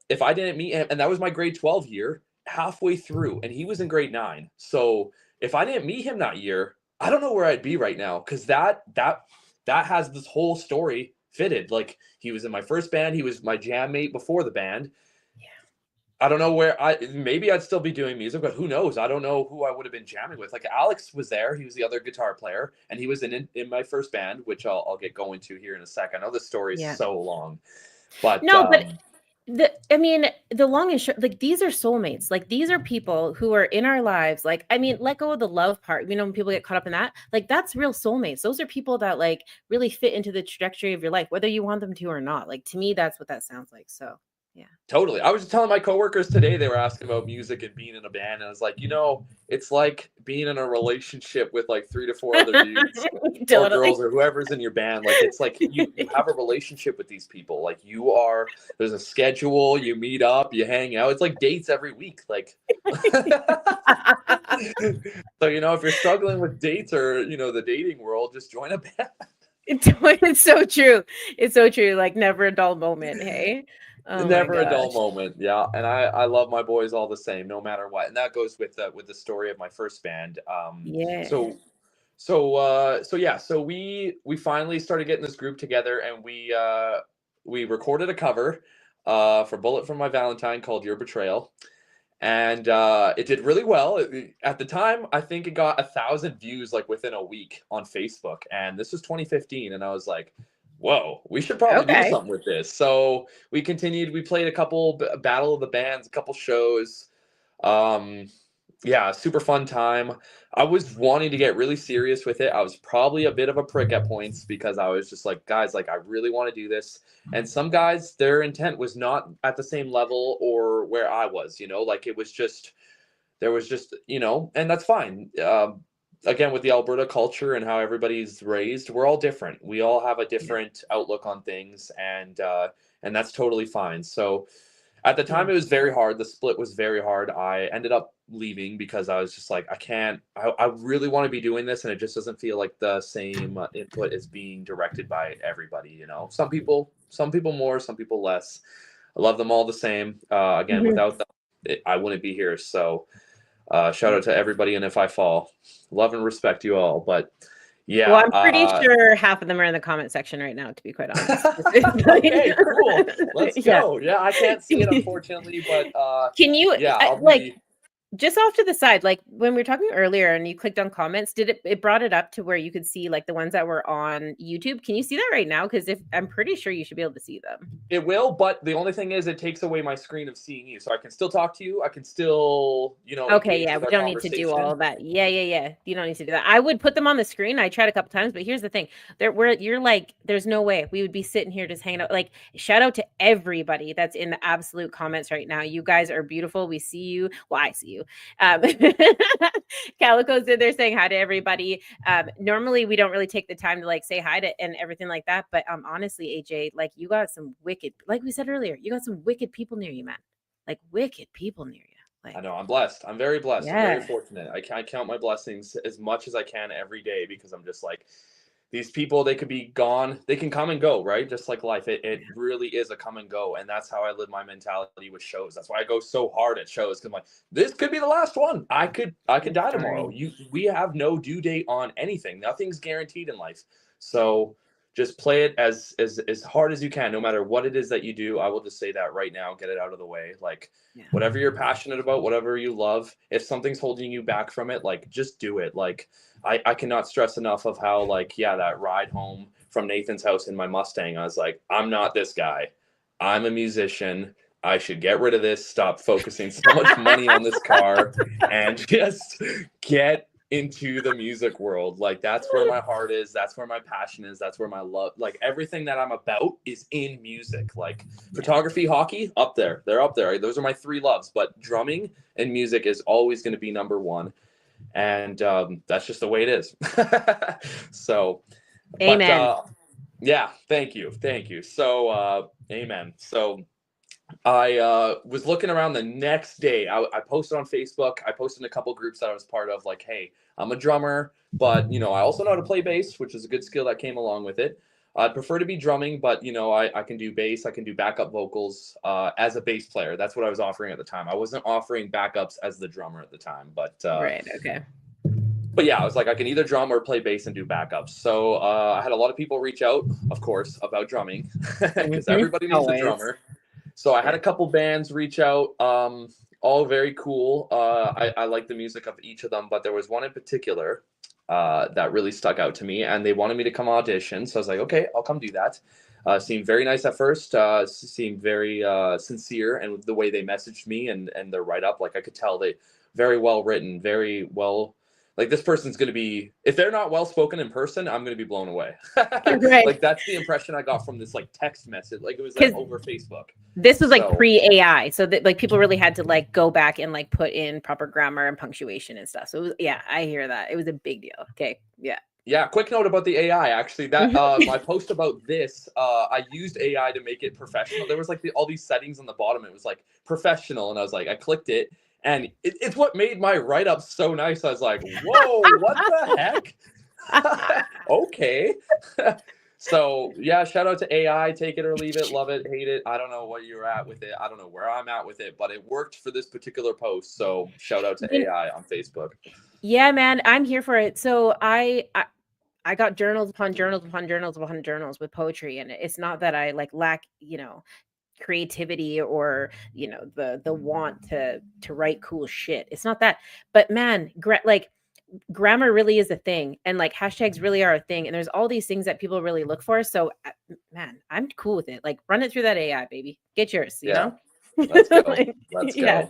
if I didn't meet him, and that was my grade 12 year, halfway through, and he was in grade 9. So if I didn't meet him that year, I don't know where I'd be right now, because that has this whole story fitted. Like, he was in my first band. He was my jam mate before the band. I don't know where maybe I'd still be doing music, but who knows? I don't know who I would have been jamming with. Like, Alex was there. He was the other guitar player, and he was in my first band, which I'll get going to here in a sec. I know this story is so long, but the long and short, like, these are soulmates. Like, these are people who are in our lives. Like, I mean, let go of the love part. When people get caught up in that, like, that's real soulmates. Those are people that like really fit into the trajectory of your life, whether you want them to or not. Like, to me, that's what that sounds like. So yeah, totally. I was just telling my coworkers today, they were asking about music and being in a band, and I was like, it's like being in a relationship with like 3 to 4 other dudes or girls or whoever's in your band. Like, it's like you have a relationship with these people. Like, there's a schedule, you meet up, you hang out. It's like dates every week. Like, so if you're struggling with dates or the dating world, just join a band. It's so true. It's so true. Like, never a dull moment. Hey. Oh, never a dull moment. Yeah. And I love my boys all the same, no matter what. And that goes with the story of my first band. So we finally started getting this group together, and we recorded a cover for Bullet for My Valentine called Your Betrayal. And it did really well. At the time, I think it got 1,000 views like within a week on Facebook. And this was 2015. And I was like, whoa, we should probably do something with this. So we continued. We played a couple Battle of the Bands, a couple shows. Super fun time. I was wanting to get really serious with it. I was probably a bit of a prick at points, because I was just like, guys, like, I really want to do this. And some guys, their intent was not at the same level or where I was, like, it was just, there was just, and that's fine. Again, with the Alberta culture and how everybody's raised, we're all different. We all have a different outlook on things, and that's totally fine. So at the time, it was very hard. The split was very hard. I ended up leaving because I was just like, I really want to be doing this, and it just doesn't feel like the same input is being directed by everybody. Some people more, some people less. I love them all the same. Again, without them, I wouldn't be here. So Shout out to everybody, and if I fall, love and respect you all. But yeah, well, I'm pretty sure half of them are in the comment section right now, to be quite honest. Okay, cool. Let's go. Yeah, I can't see it unfortunately, but can you? Yeah, I'll like. be... Just off to the side, like when we were talking earlier and you clicked on comments, it brought it up to where you could see like the ones that were on YouTube? Can you see that right now? Because if I'm pretty sure you should be able to see them. It will, but the only thing is it takes away my screen of seeing you. So I can still talk to you. I can still, Okay, yeah, we don't need to do all of that. Yeah. You don't need to do that. I would put them on the screen. I tried a couple times, but here's the thing. You're like, there's no way we would be sitting here just hanging out. Like, shout out to everybody that's in the absolute comments right now. You guys are beautiful. We see you. Well, I see you. Calico's in there saying hi to everybody. Normally we don't really take the time to like say hi to and everything like that, but honestly, AJ, like you got some wicked, like we said earlier, you got some wicked people near you, man. Like wicked people near you. Like, I know, I'm blessed. I'm very blessed. Yeah. I'm very fortunate. I count my blessings as much as I can every day, because I'm just like, these people, they could be gone. They can come and go, right? Just like life. It really is a come and go. And that's how I live my mentality with shows. That's why I go so hard at shows. Because I'm like, this could be the last one. I could die tomorrow. We have no due date on anything. Nothing's guaranteed in life. So just play it as hard as you can, no matter what it is that you do. I will just say that right now, get it out of the way. Like, whatever you're passionate about, whatever you love, if something's holding you back from it, like, just do it. Like, I cannot stress enough of how, like, that ride home from Nathan's house in my Mustang, I was like, I'm not this guy. I'm a musician. I should get rid of this, stop focusing so much money on this car, and just get into the music world. Like, that's where my heart is. That's where my passion is. That's where my love, like, everything that I'm about is in music. Like, photography, hockey, up there. They're up there. Those are my three loves. But drumming and music is always going to be number one. And that's just the way it is. So, amen. Yeah, thank you. So, amen. So I was looking around the next day. I posted on Facebook. I posted in a couple groups that I was part of, like, hey, I'm a drummer, but, I also know how to play bass, which is a good skill that came along with it. I'd prefer to be drumming, but, I can do bass. I can do backup vocals as a bass player. That's what I was offering at the time. I wasn't offering backups as the drummer at the time, but right. Okay. But yeah, I was like, I can either drum or play bass and do backups. So I had a lot of people reach out, of course, about drumming, because everybody needs a drummer. So I had a couple bands reach out, all very cool. I like the music of each of them, but there was one in particular that really stuck out to me, and they wanted me to come audition. So I was like, okay, I'll come do that. Seemed very nice at first, seemed very sincere, and the way they messaged me and their write-up, like, I could tell they very well written, very well. Like, this person's going to be, if they're not well-spoken in person, I'm going to be blown away. Right. Like, that's the impression I got from this, like, text message. Like, it was like over Facebook. This was like pre-AI. So that, like, people really had to like go back and like put in proper grammar and punctuation and stuff. So it was, yeah, I hear that. It was a big deal. Okay. Yeah. Yeah, quick note about the AI, actually. That my post about this, I used AI to make it professional. There was like all these settings on the bottom. It was like professional, and I was like, I clicked it, and it's what made my write-up so nice. I was like, whoa, what the heck? Okay. So yeah, shout out to AI. Take it or leave it, love it, hate it. I don't know what you're at with it. I don't know where I'm at with it, but it worked for this particular post. So shout out to AI on Facebook. Yeah, man, I'm here for it. So I got journals upon journals upon journals upon journals with poetry, and it's not that I like lack, creativity or the want to write cool shit. It's not that, but man, grammar really is a thing, and like hashtags really are a thing, and there's all these things that people really look for. So man, I'm cool with it. Like, run it through that AI, baby. Get yours. You know. Let's go. Let's go. Yeah.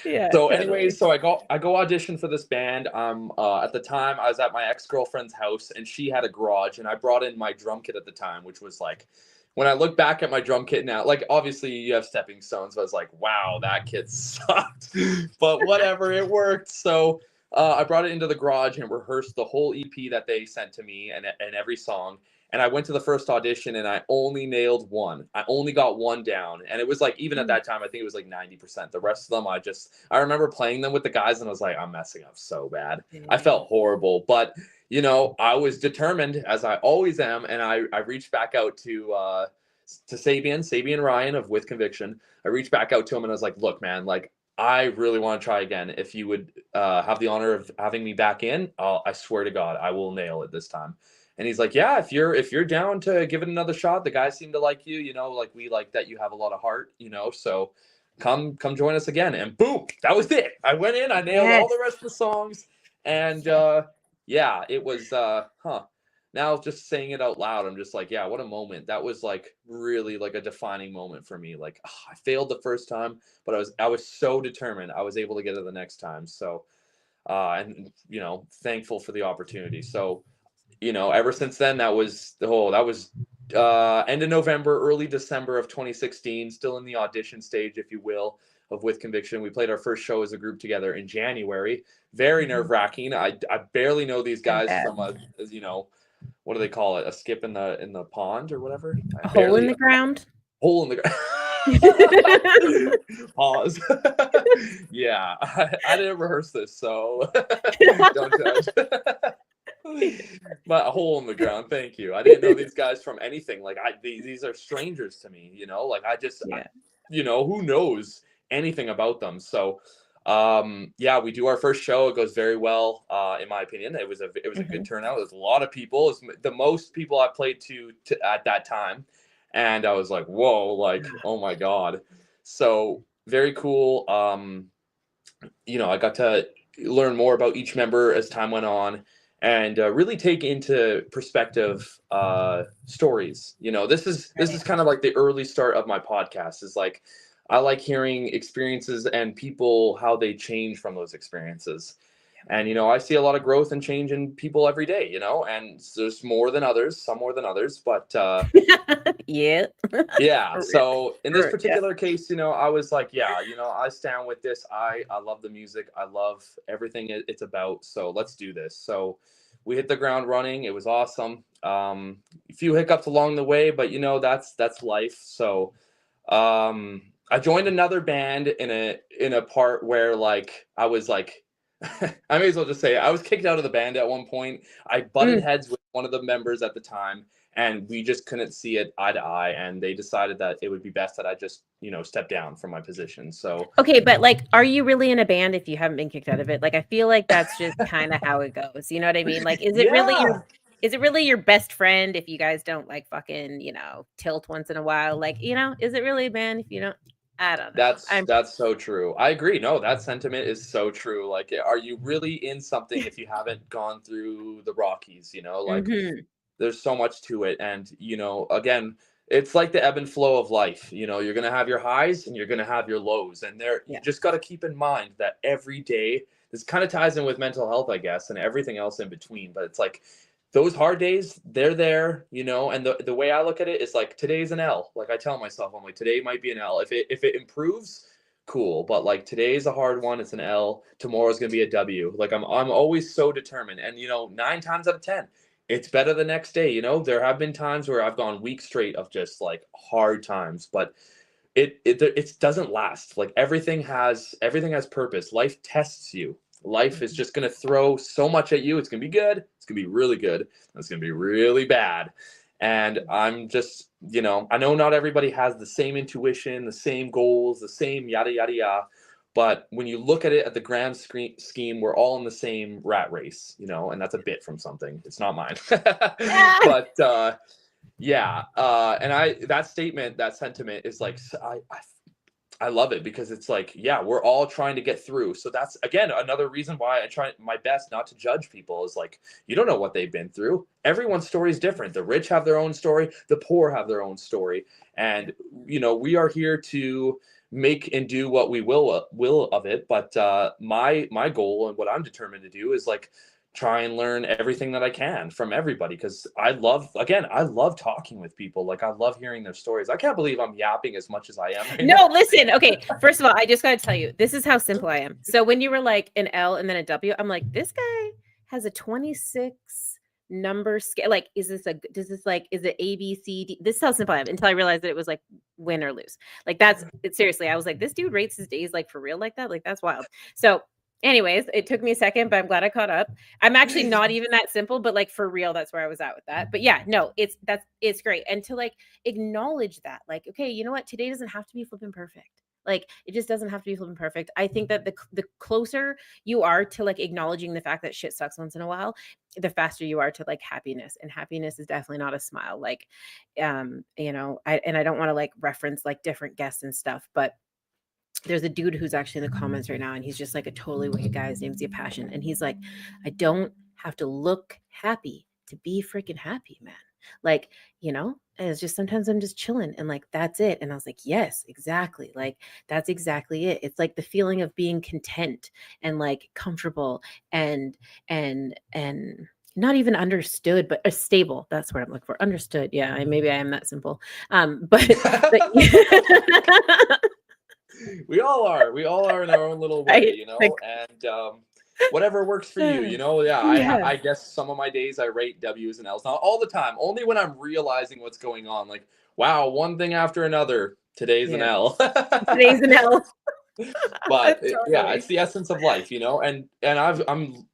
Yeah. So anyways, so I go audition for this band. At the time I was at my ex-girlfriend's house, and she had a garage, and I brought in my drum kit at the time, which was like, when I look back at my drum kit now, like, obviously you have stepping stones, but I was like, wow, that kit sucked. But whatever, it worked. So I brought it into the garage and rehearsed the whole EP that they sent to me, and every song. And I went to the first audition, and I only nailed one. I only got one down. And it was like, even at that time, I think it was like 90%. The rest of them, I remember playing them with the guys, and I was like, I'm messing up so bad. I felt horrible. But, I was determined, as I always am. And I reached back out to Sabian Ryan of With Conviction. I reached back out to him, and I was like, look, man, like, I really want to try again. If you would have the honor of having me back in, I swear to God, I will nail it this time. And he's like, yeah, if you're down to give it another shot, the guys seem to like you, like we like that you have a lot of heart, so come join us again. And boom, that was it. I went in, I nailed all the rest of the songs. And yeah, it was now just saying it out loud, I'm just like, yeah, what a moment. That was like really like a defining moment for me. Like, I failed the first time, but I was so determined I was able to get it the next time. So and thankful for the opportunity. So ever since then, that was end of November, early December of 2016, still in the audition stage, if you will, of With Conviction. We played our first show as a group together in January. Very nerve-wracking. I barely know these guys from what do they call it? A skip in the pond or whatever? A hole in the ground? Hole in the ground. Pause. Yeah, I didn't rehearse this, so don't judge. But a hole in the ground. Thank you. I didn't know these guys from anything. Like these are strangers to me. Like I just, who knows anything about them? So, yeah, we do our first show. It goes very well, in my opinion. It was a good turnout. There's a lot of people. It's the most people I played to at that time, and I was like, whoa, like, oh my God. So very cool. I got to learn more about each member as time went on. And really take into perspective stories. This is kind of like the early start of my podcast. Is like I like hearing experiences and people, how they change from those experiences. And I see a lot of growth and change in people every day. And there's some more than others, but yeah. So in this particular case, I was like, I stand with this. I love the music. I love everything it's about. So let's do this. So we hit the ground running. It was awesome. A few hiccups along the way, but that's life. So I joined another band in a part where like I was like, I may as well just say I was kicked out of the band at one point. I butted heads with one of the members at the time, and we just couldn't see it eye to eye. And they decided that it would be best that I just, step down from my position. So okay, but like, are you really in a band if you haven't been kicked out of it? Like, I feel like that's just kind of how it goes. You know what I mean? Like, is it really your best friend if you guys don't like fucking, tilt once in a while? Like, is it really a band if you don't? I don't know. That's so true. I agree. No, that sentiment is so true. Like, are you really in something if you haven't gone through the Rockies? Like there's so much to it. And, again, it's like the ebb and flow of life. You're going to have your highs and you're going to have your lows. And you just got to keep in mind that every day, this kind of ties in with mental health, I guess, and everything else in between. But it's like, those hard days, they're there, and the way I look at it is like today's an L. Like I tell myself, I'm like, today might be an L. If it improves, cool. But like today's a hard one, it's an L. Tomorrow's gonna be a W. Like I'm always so determined. And 9 times out of 10, it's better the next day. There have been times where I've gone weeks straight of just like hard times, but it doesn't last. Like everything has purpose. Life tests you. Life is just going to throw so much at you. It's going to be good. It's going to be really good. And it's going to be really bad. And I'm just, I know not everybody has the same intuition, the same goals, the same yada, yada, yada. But when you look at it at the grand scheme, we're all in the same rat race, and that's a bit from something. It's not mine. But and that statement, that sentiment is like, I love it because it's like, we're all trying to get through. So that's, again, another reason why I try my best not to judge people is like, you don't know what they've been through. Everyone's story is different. The rich have their own story. The poor have their own story. And, we are here to make and do what we will of it. But my goal and what I'm determined to do is like, try and learn everything that I can from everybody. Cause I love talking with people. Like I love hearing their stories. I can't believe I'm yapping as much as I am. Right now. Listen. Okay. First of all, I just got to tell you, this is how simple I am. So when you were like an L and then a W, I'm like, this guy has a 26 number scale. Like, is it A, B, C, D? This is how simple I am until I realized that it was like win or lose. Like seriously. I was like, this dude rates his days like for real like that. Like that's wild. So anyways, it took me a second, but I'm glad I caught up. I'm actually not even that simple, but like for real, that's where I was at with that. But yeah, no, it's great. And to like acknowledge that, like, okay, you know what? Today doesn't have to be flipping perfect. Like, it just doesn't have to be flipping perfect. I think that the closer you are to like acknowledging the fact that shit sucks once in a while, the faster you are to like happiness. And happiness is definitely not a smile. Like, you know, I don't want to like reference like different guests and stuff, but there's a dude who's actually in the comments right now, and he's just like a totally wicked guy. His name's The Passion, and he's like, I don't have to look happy to be freaking happy, man. Like, you know, and it's just sometimes I'm just chilling and like that's it. And I was like, yes, exactly. Like that's exactly it. It's like the feeling of being content and like comfortable and not even understood, but stable. That's what I'm looking for. Understood. Yeah, maybe I am that simple. But we all are in our own little way, you know, and whatever works for you, you know. I guess some of my days I rate W's and L's, not all the time, only when I'm realizing what's going on, like, wow, one thing after another, today's an L. Today's an L. But it's the essence of life, you know, and I'm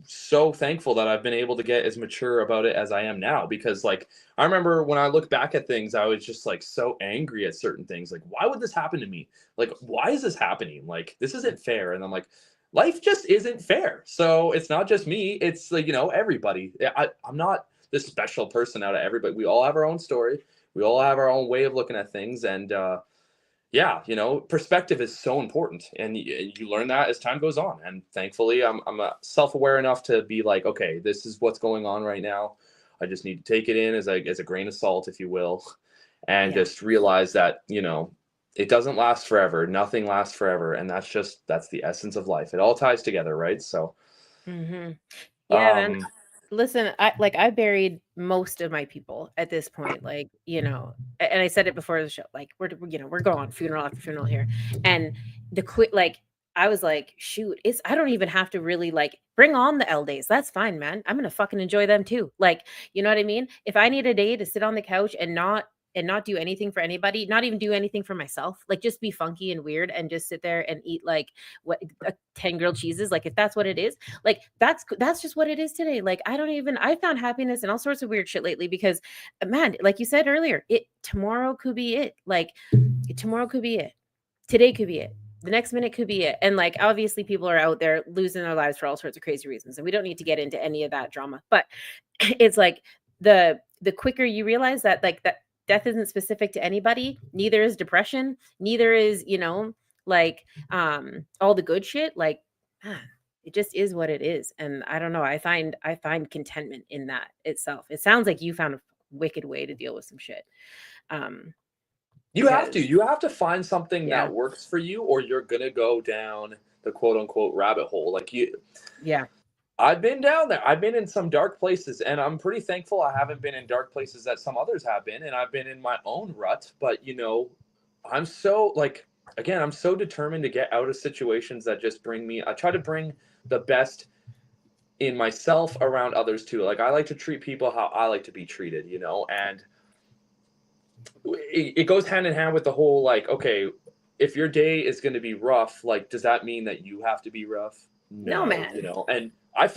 so thankful that I've been able to get as mature about it as I am now, because like I remember when I look back at things, I was just like so angry at certain things. Like, why would this happen to me? Like, why is this happening? Like, this isn't fair. And I'm like, life just isn't fair. So it's not just me. It's like, you know, everybody. I'm not this special person out of everybody. We all have our own story. We all have our own way of looking at things. And yeah, you know, perspective is so important, and you learn that as time goes on. And thankfully, I'm self-aware enough to be like, okay, this is what's going on right now. I just need to take it in as a grain of salt, if you will, and just realize that, you know, it doesn't last forever. Nothing lasts forever, and that's the essence of life. It all ties together, right? So, yeah, man. Listen, I buried most of my people at this point, like, you know, and I said it before the show, like we're going funeral after funeral here, and I was like, shoot, I don't even have to really like bring on the L days. That's fine, man. I'm gonna fucking enjoy them too. Like, you know what I mean? If I need a day to sit on the couch and not do anything for anybody, not even do anything for myself, like just be funky and weird and just sit there and eat like 10 grilled cheeses, like if that's what it is, like that's just what it is today. Like I found happiness in all sorts of weird shit lately, because man, like you said earlier, tomorrow could be it. Like tomorrow could be it. Today could be it. The next minute could be it. And like obviously people are out there losing their lives for all sorts of crazy reasons, and we don't need to get into any of that drama, but it's like the quicker you realize that like that death isn't specific to anybody, neither is depression, neither is, you know, like all the good shit, like it just is what it is. And I don't know, I find contentment in that itself. It sounds like you found a wicked way to deal with some shit. You have to find something that works for you, or you're gonna go down the quote unquote rabbit hole. Like I've been down there. I've been in some dark places, and I'm pretty thankful I haven't been in dark places that some others have been, and I've been in my own rut. But, you know, I'm so, like, again, I'm so determined to get out of situations that just I try to bring the best in myself around others too. Like, I like to treat people how I like to be treated, you know, and it goes hand in hand with the whole, like, okay, if your day is going to be rough, like, does that mean that you have to be rough? No, man. You know, and I'm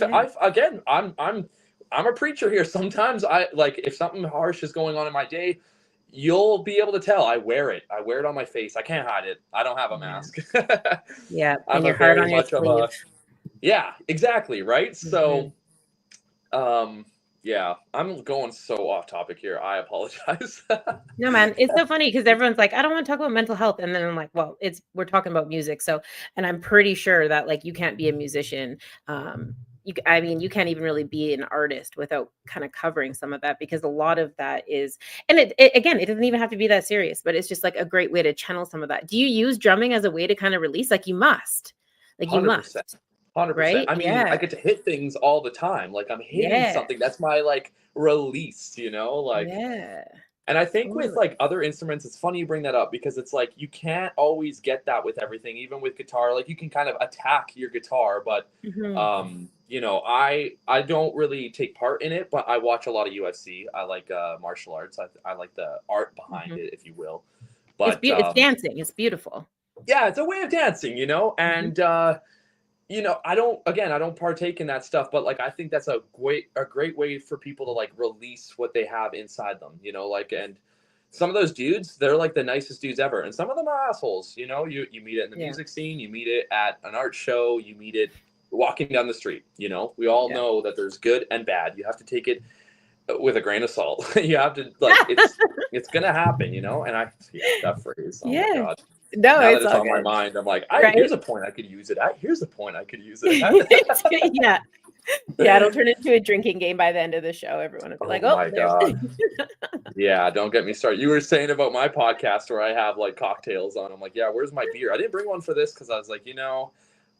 a preacher here. Sometimes if something harsh is going on in my day, you'll be able to tell. I wear it on my face. I can't hide it. I don't have a mask. And your heart on your sleeve. Yeah, exactly. Right. So, yeah, I'm going so off topic here. I apologize. No, man, it's so funny because everyone's like, I don't want to talk about mental health. And then I'm like, well, we're talking about music. So, and I'm pretty sure that like, you can't be a musician. You can't even really be an artist without kind of covering some of that, because a lot of that is, and it doesn't even have to be that serious, but it's just like a great way to channel some of that. Do you use drumming as a way to kind of release? Like you must. 100%. Right? I mean, I get to hit things all the time. Like I'm hitting something. That's my like release, you know, like, and I think with like other instruments, it's funny you bring that up, because it's like, you can't always get that with everything. Even with guitar, like you can kind of attack your guitar, but, you know, I don't really take part in it, but I watch a lot of UFC. I like martial arts. I like the art behind it, if you will. But it's dancing. It's beautiful. Yeah, it's a way of dancing, you know, and you know, I don't partake in that stuff, but like, I think that's a great way for people to like release what they have inside them, you know, like, and some of those dudes, they're like the nicest dudes ever. And some of them are assholes. You know, you meet it in the music scene, you meet it at an art show, you meet it walking down the street. You know, we all know that there's good and bad. You have to take it with a grain of salt. You have to, like, it's gonna happen, you know. And that phrase, oh my god, no, now it's that it's all on good. my mind, I'm like, Right? Here's a point I could use it at. Here's a point I could use it at. Yeah, it'll turn into a drinking game by the end of the show. Everyone will be like, "Oh my god." Yeah, don't get me started. You were saying about my podcast where I have like cocktails on. I'm like, yeah, where's my beer? I didn't bring one for this because I was like, you know,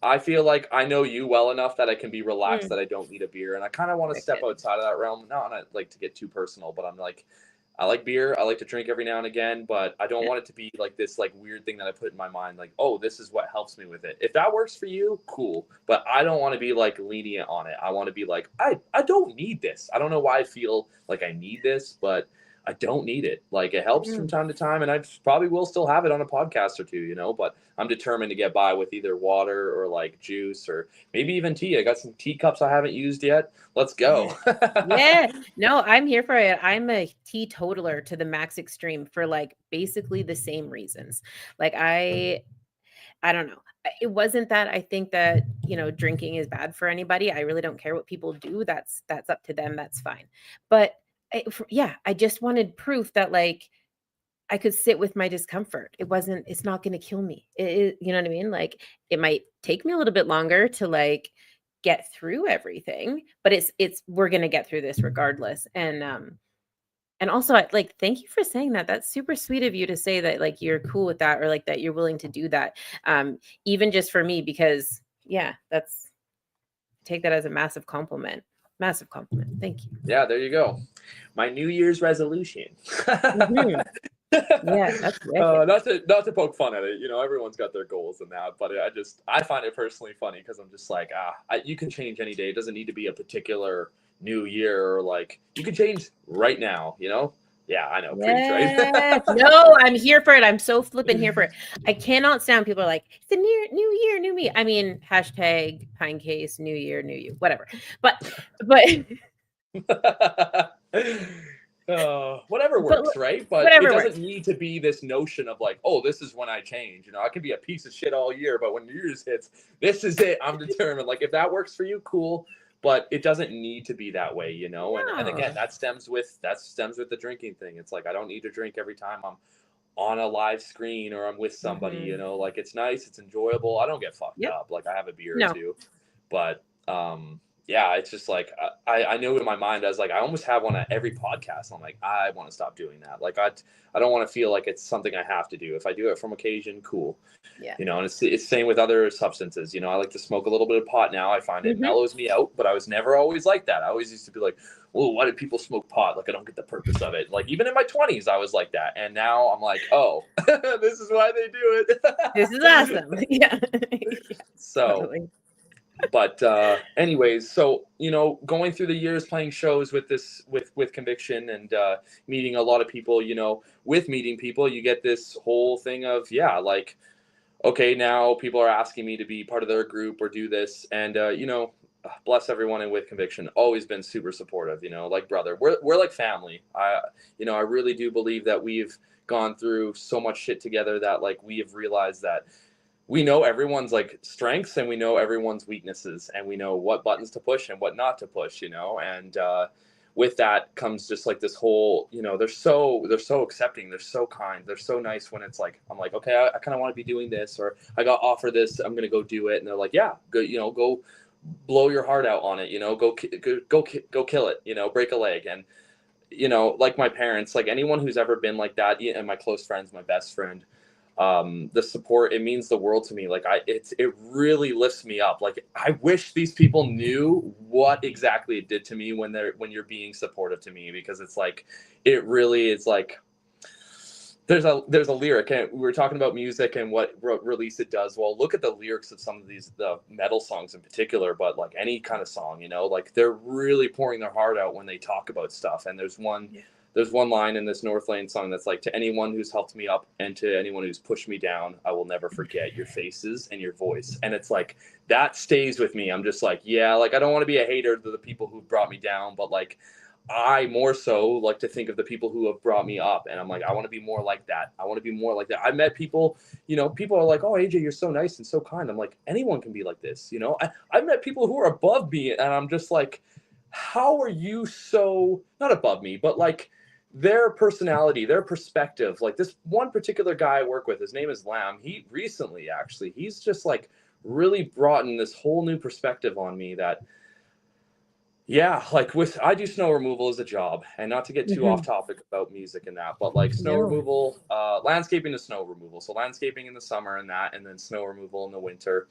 I feel like I know you well enough that I can be relaxed that I don't need a beer. And I kind of want to step outside of that realm. Not like to get too personal, but I'm like, I like beer. I like to drink every now and again, but I don't want it to be like this like weird thing that I put in my mind. Like, oh, this is what helps me with it. If that works for you, cool. But I don't want to be like lenient on it. I want to be like, I don't need this. I don't know why I feel like I need this, but I don't need it. Like, it helps from time to time, and I probably will still have it on a podcast or two, you know, but I'm determined to get by with either water or like juice or maybe even tea. I got some teacups I haven't used yet. Let's go. Yeah, no, I'm here for it. I'm a teetotaler to the max extreme for like basically the same reasons. Like I don't know. It wasn't that I think that, you know, drinking is bad for anybody. I really don't care what people do. That's up to them. That's fine. But I just wanted proof that like I could sit with my discomfort. It's not going to kill me. You know what I mean? Like, it might take me a little bit longer to like get through everything, but we're going to get through this regardless. And also, like, thank you for saying that. That's super sweet of you to say that, like, you're cool with that, or like that you're willing to do that. Even just for me, because take that as a massive compliment. Massive compliment. Thank you. Yeah, there you go. My New Year's resolution. Yeah, that's not to poke fun at it. You know, everyone's got their goals and that, but I find it personally funny because I'm just like, you can change any day. It doesn't need to be a particular new year, or like you can change right now, you know? Yeah, I know. Yes. Right? No, I'm here for it. I'm so flipping here for it. I cannot stand people are like, it's a new year, new me. I mean, hashtag Pinecase, new year, new you, whatever. But whatever works, right? But it doesn't need to be this notion of like, oh, this is when I change. You know, I can be a piece of shit all year, but when New Year's hits, this is it. I'm determined. Like, if that works for you, cool. But it doesn't need to be that way, you know? No. And again, that stems with the drinking thing. It's like, I don't need to drink every time I'm on a live screen or I'm with somebody, you know? Like, it's nice, it's enjoyable. I don't get fucked up. Like, I have a beer or two. But yeah, it's just like, I knew in my mind, I was like, I almost have one at every podcast. I'm like, I want to stop doing that. Like, I don't want to feel like it's something I have to do. If I do it from occasion, cool. Yeah. You know, and it's same with other substances. You know, I like to smoke a little bit of pot now. I find it mellows me out, but I was never always like that. I always used to be like, well, why do people smoke pot? Like, I don't get the purpose of it. Like, even in my 20s, I was like that. And now I'm like, oh, this is why they do it. This is awesome. Yeah. So, totally. But anyways, so, you know, going through the years playing shows with Conviction and meeting a lot of people, you know, with meeting people, you get this whole thing of, like, okay, now people are asking me to be part of their group or do this. And, you know, bless everyone in With Conviction, always been super supportive, you know, like brother. We're like family. I really do believe that we've gone through so much shit together that, like, we have realized that we know everyone's like strengths and we know everyone's weaknesses, and we know what buttons to push and what not to push, you know. And with that comes just like this whole, you know, they're so accepting, they're so kind, they're so nice when it's like, I'm like, okay, I kind of want to be doing this, or I got offered this, I'm gonna go do it. And they're like, yeah, go, you know, go blow your heart out on it, you know, go kill it, you know, break a leg. And, you know, like my parents, like anyone who's ever been like that, and my close friends, my best friend, the support, it means the world to me. Like, it really lifts me up. Like, I wish these people knew what exactly it did to me when you're being supportive to me, because it's like, it really is like, there's a lyric, and we were talking about music and what release it does. Well, look at the lyrics of some of the metal songs in particular, but like any kind of song, you know, like they're really pouring their heart out when they talk about stuff. And there's one line in this North Lane song that's like, to anyone who's helped me up and to anyone who's pushed me down, I will never forget your faces and your voice. And it's like, that stays with me. I'm just like, yeah, like, I don't want to be a hater to the people who brought me down, but like, I more so like to think of the people who have brought me up, and I'm like, I want to be more like that. I want to be more like that. I met people, people are like, oh, AJ, you're so nice and so kind. I'm like, anyone can be like this. I've met people who are above me, and I'm just like, how are you so not above me, but like their personality, their perspective. Like this one particular guy I work with, his name is Lamb. He recently, actually, he's just like really brought in this whole new perspective on me that, yeah, like I do snow removal as a job, and not to get too off topic about music and that, but like snow removal, landscaping to snow removal. So landscaping in the summer and that, and then snow removal in the winter.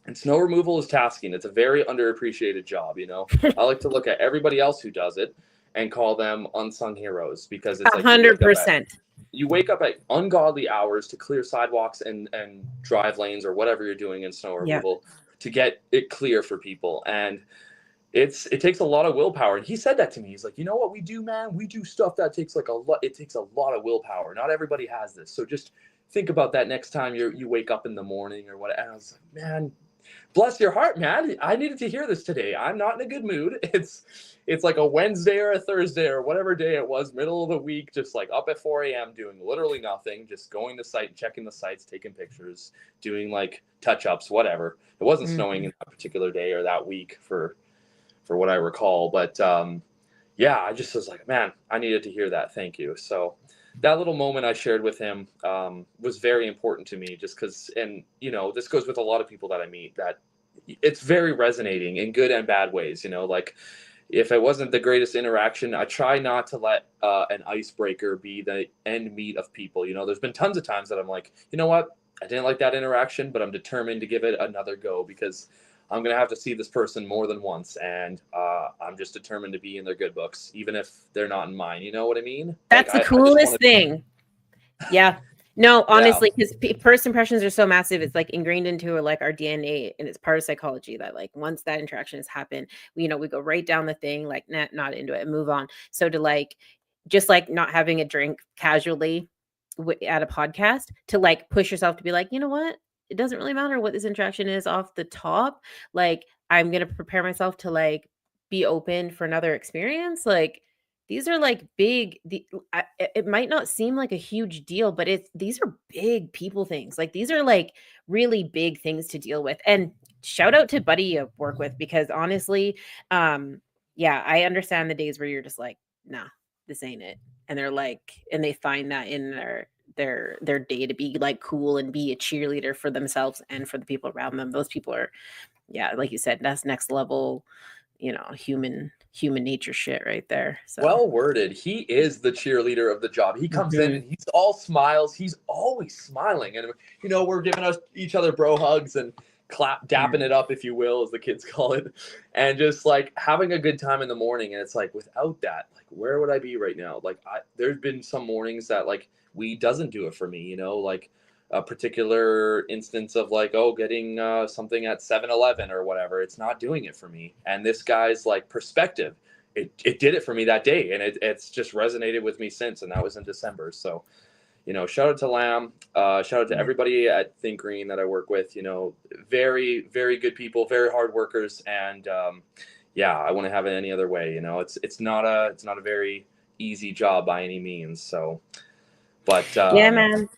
And snow removal is tasking. It's a very underappreciated job, I like to look at everybody else who does it and call them unsung heroes, because it's like 100%. You wake up at ungodly hours to clear sidewalks and drive lanes or whatever you're doing in snow removal to get it clear for people. And it takes a lot of willpower. And he said that to me. He's like, you know what we do, man? We do stuff that takes like it takes a lot of willpower. Not everybody has this. So just think about that next time you wake up in the morning or whatever. And I was like, man, bless your heart, man. I needed to hear this today. I'm not in a good mood. It's like a Wednesday or a Thursday or whatever day it was, middle of the week, just like up at 4 a.m. doing literally nothing, just going to site, checking the sites, taking pictures, doing like touch-ups, whatever. It wasn't snowing in that particular day or that week for what I recall. But yeah, I just was like, man, I needed to hear that. Thank you. So that little moment I shared with him was very important to me, just because, and this goes with a lot of people that I meet, that it's very resonating in good and bad ways. Like if it wasn't the greatest interaction, I try not to let an icebreaker be the end meet of people. There's been tons of times that I'm like, you know what? I didn't like that interaction, but I'm determined to give it another go, because I'm going to have to see this person more than once. And I'm just determined to be in their good books, even if they're not in mine. You know what I mean? That's the coolest thing. Yeah. No, honestly, because first impressions are so massive. It's like ingrained into like our DNA, and it's part of psychology that like once that interaction has happened, we go right down the thing, like not into it and move on. So to like, just like not having a drink casually at a podcast, to like push yourself to be like, you know what? It doesn't really matter what this interaction is off the top. Like, I'm going to prepare myself to like be open for another experience. Like, these are like big, it might not seem like a huge deal, but these are big people things. Like, these are like really big things to deal with. And shout out to Buddy I work with, because honestly, yeah, I understand the days where you're just like, nah, this ain't it. And they're like, and they find that in their day to be like cool and be a cheerleader for themselves and for the people around them. Those people are, yeah, like you said, that's next level, human nature shit right there. So well worded. He is the cheerleader of the job. He comes in and he's all smiles. He's always smiling, and we're giving each other bro hugs and dapping it up, if you will, as the kids call it, and just like having a good time in the morning. And it's like, without that, like, where would I be right now? Like, there's been some mornings that like weed doesn't do it for me, like a particular instance of like, getting something at 7-Eleven or whatever, it's not doing it for me. And this guy's like perspective, it did it for me that day, and it's just resonated with me since. And that was in December. So shout out to Lamb, shout out to everybody at Think Green that I work with. Very, very good people, very hard workers, and yeah, I wouldn't have it any other way. It's not a very easy job by any means. So, but yeah, man.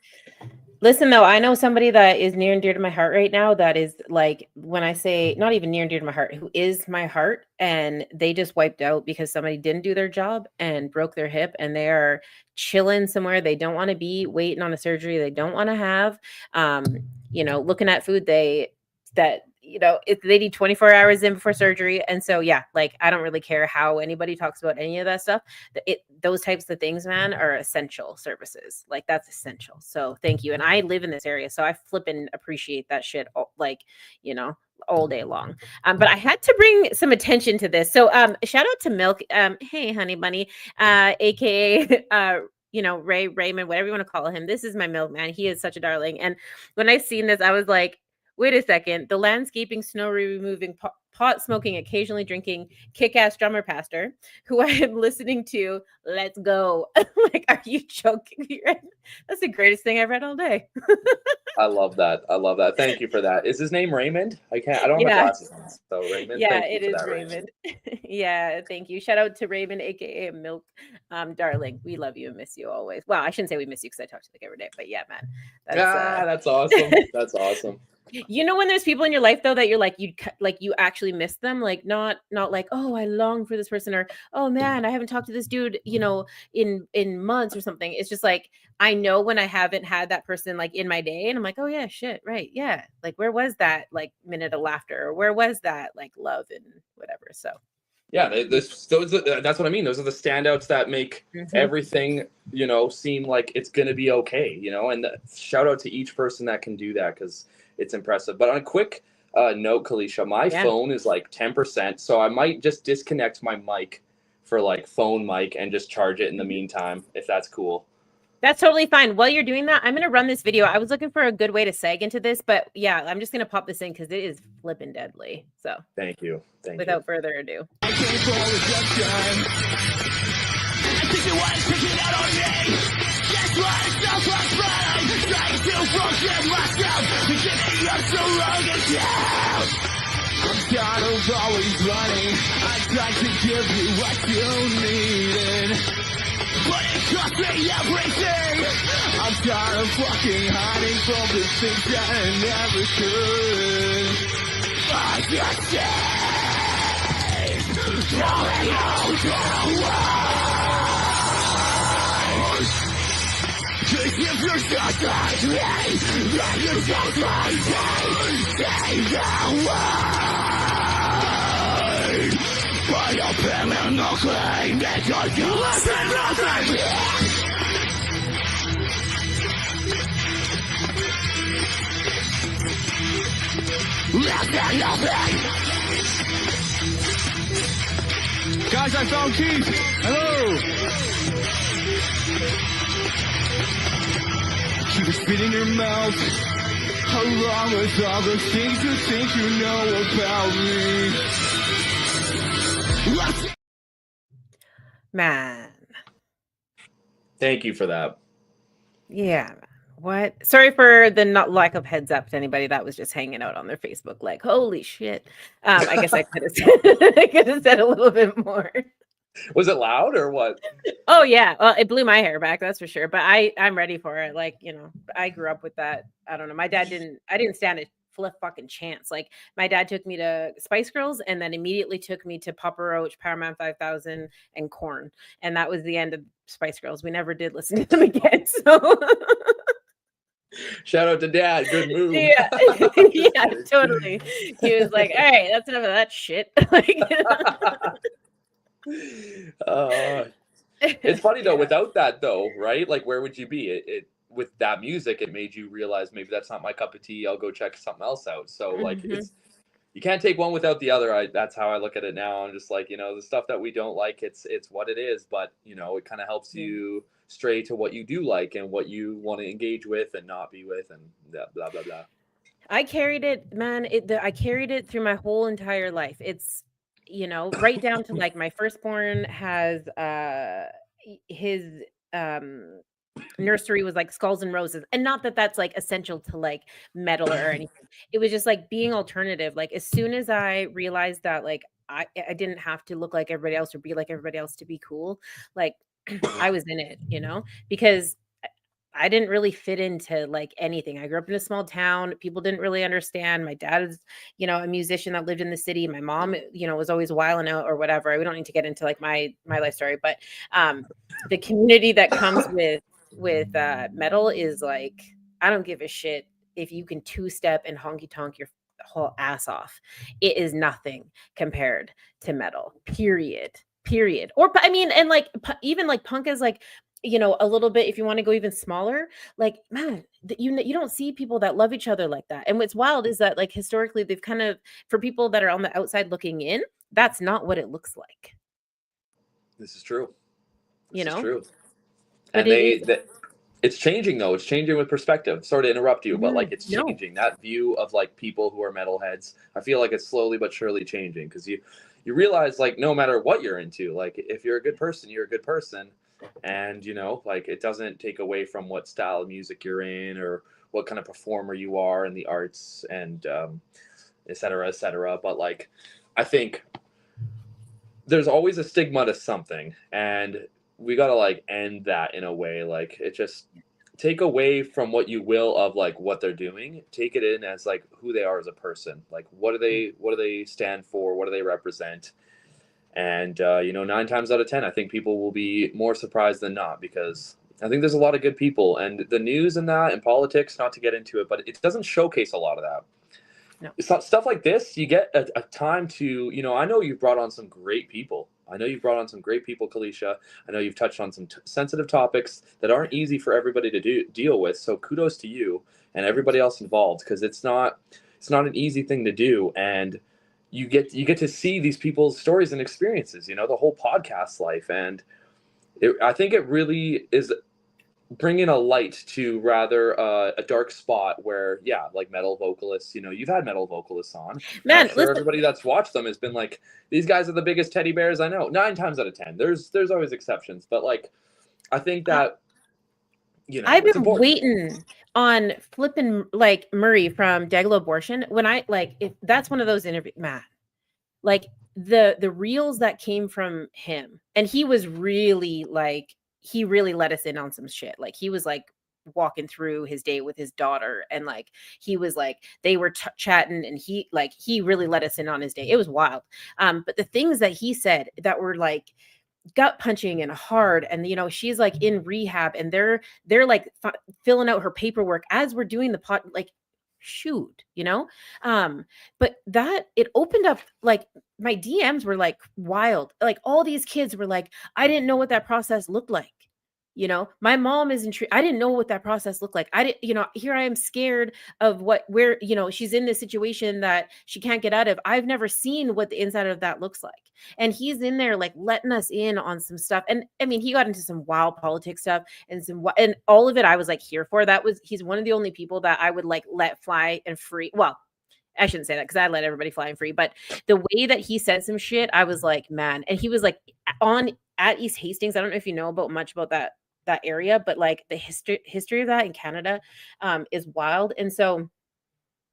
Listen, though, I know somebody that is near and dear to my heart right now. That is like, when I say not even near and dear to my heart, who is my heart, and they just wiped out because somebody didn't do their job and broke their hip, and they are chilling somewhere they don't want to be, waiting on a surgery they don't want to have. Looking at food they need 24 hours in before surgery. And so, yeah, like, I don't really care how anybody talks about any of that stuff. Those types of things, man, are essential services. Like, that's essential. So thank you. And I live in this area, so I flipping appreciate that shit, all day long. But I had to bring some attention to this. So shout out to Milk. Hey, honey bunny, aka Raymond, whatever you want to call him. This is my milkman. He is such a darling. And when I seen this, I was like, wait a second, the landscaping snow removing pot smoking, occasionally drinking, kick-ass drummer pastor who I am listening to. Let's go. Like, are you joking me? Right? That's the greatest thing I've read all day. I love that. Thank you for that. Is his name Raymond? I don't have my glasses on. So Raymond, Yeah, thank you it for is that, Raymond. Yeah, thank you. Shout out to Raymond, aka Milk. Darling, we love you and miss you always. Well, I shouldn't say we miss you because I talk to you like every day, but yeah, man. That's awesome. That's awesome. You know, when there's people in your life though that you're like, you actually miss them, like not like, oh, I long for this person, or oh man, I haven't talked to this dude, you know, in months or something. It's just like, I know when I haven't had that person like in my day, and I'm like, oh yeah, shit, right, yeah, like where was that like minute of laughter, or where was that like love and whatever. So yeah, that's what I mean. Those are the standouts that make everything, you know, seem like it's gonna be okay, you know. And shout out to each person that can do that, because it's impressive. But on a quick note, Kalisha, my phone is like 10%, so I might just disconnect my mic for like phone mic and just charge it in the meantime, if that's cool. That's totally fine. While you're doing that, I'm going to run this video. I was looking for a good way to seg into this, but yeah, I'm just going to pop this in because it is flipping deadly. So thank you. Without further ado. I came for redemption. I think you want to take it out on me. That's why it's so frustrating. Trying to forgive myself. Beginning up so long and down. I'm tired of always running. I tried to give you what you needed, but it cost me everything. I'm tired of fucking hiding from the things that I never could. I just say, telling you the world. Cause if you're just like me, then you're just like me. Say the word. But you're feeling no claim because you listen nothing. Listen nothing. Guys, I found Keith. Hello. Keep it spit in your mouth. How long with all the things you think you know about me? Man. Thank you for that. Yeah. What? Sorry for the not lack of heads up to anybody that was just hanging out on their Facebook. Like, holy shit. I guess I could have said a little bit more. Was it loud or what? Oh yeah, well, it blew my hair back, that's for sure. But I'm ready for it. Like, you know, I grew up with that. I don't know. My dad I didn't stand a flip fucking chance. Like, my dad took me to Spice Girls and then immediately took me to Papa Roach, Powerman 5000, and Korn, and that was the end of Spice Girls. We never did listen to them again. So. Shout out to Dad. Good move. Yeah, yeah, totally. He was like, "All right, that's enough of that shit." It's funny though, without that though, right? Like, where would you be? It with that music, it made you realize maybe that's not my cup of tea. I'll go check something else out. So like, it's, you can't take one without the other. That's how I look at it now. I'm just like, you know, the stuff that we don't like, it's what it is. But you know, it kind of helps you stray to what you do like and what you want to engage with and not be with, and blah blah blah. I carried it, man. I carried it through my whole entire life. It's, you know, right down to like my firstborn has his nursery was like Skulls and Roses, and not that that's like essential to like metal or anything. It was just like being alternative. Like, as soon as I realized that like I didn't have to look like everybody else or be like everybody else to be cool, like I was in it, you know, because I didn't really fit into like anything. I grew up in a small town. People didn't really understand. My dad is, you know, a musician that lived in the city. My mom, you know, was always wilding out or whatever. We don't need to get into like my life story, but the community that comes with metal is like, I don't give a shit if you can two-step and honky tonk your whole ass off. It is nothing compared to metal. Period. Or I mean, and like even like punk is like, you know, a little bit, if you want to go even smaller, like, man, you don't see people that love each other like that. And what's wild is that like historically they've kind of, for people that are on the outside looking in, that's not what it looks like. This is true. This is true. But and it's changing though. It's changing with perspective. Sorry to interrupt you, but like it's No. changing. That view of like people who are metalheads, I feel like it's slowly but surely changing, because you realize like no matter what you're into, like if you're a good person, you're a good person. And you know, like it doesn't take away from what style of music you're in or what kind of performer you are in the arts, and et cetera, et cetera. But like I think there's always a stigma to something, and we got to like end that in a way. Like it just take away from what you will of like what they're doing, take it in as like who they are as a person. Like what do they stand for, what do they represent? And you know, 9 times out of 10 I think people will be more surprised than not, because I think there's a lot of good people, and the news and that and politics, not to get into it, but it doesn't showcase a lot of that. No. It's not stuff like this. You get a time to, you know, I know you've brought on some great people. Kalisha. I know you've touched on some sensitive topics that aren't easy for everybody to deal with. So kudos to you and everybody else involved, because it's not an easy thing to do. And you get to see these people's stories and experiences, you know, the whole podcast life. And I think it really is bringing a light to rather a dark spot where, yeah, like metal vocalists, you know, you've had metal vocalists on. Man, I'm sure everybody that's watched them has been like, these guys are the biggest teddy bears I know. 9 times out of 10. There's always exceptions, but like, I think that, you know, I've it's been important. waiting on flipping like Murray from Deglo Abortion. When I like, if that's one of those interviews, man, like the reels that came from him, and he was really like, he really let us in on some shit. Like he was like walking through his day with his daughter, and like he was like they were chatting, and he really let us in on his day. It was wild. But the things that he said that were like gut punching and hard, and you know, she's like in rehab, and they're like filling out her paperwork as we're doing the pot, like shoot, you know. But that it opened up, like my DMs were like wild. Like all these kids were like, I didn't know what that process looked like. You know, my mom is intrigued. I didn't know what that process looked like. I didn't, you know, here I am scared of where, you know, she's in this situation that she can't get out of. I've never seen what the inside of that looks like. And he's in there like letting us in on some stuff. And I mean, he got into some wild politics stuff and all of it I was like here for. He's one of the only people that I would like let fly and free. Well, I shouldn't say that because I let everybody fly and free, but the way that he said some shit, I was like, man. And he was like at East Hastings. I don't know if you know much about that area, but like the history of that in Canada is wild. And so,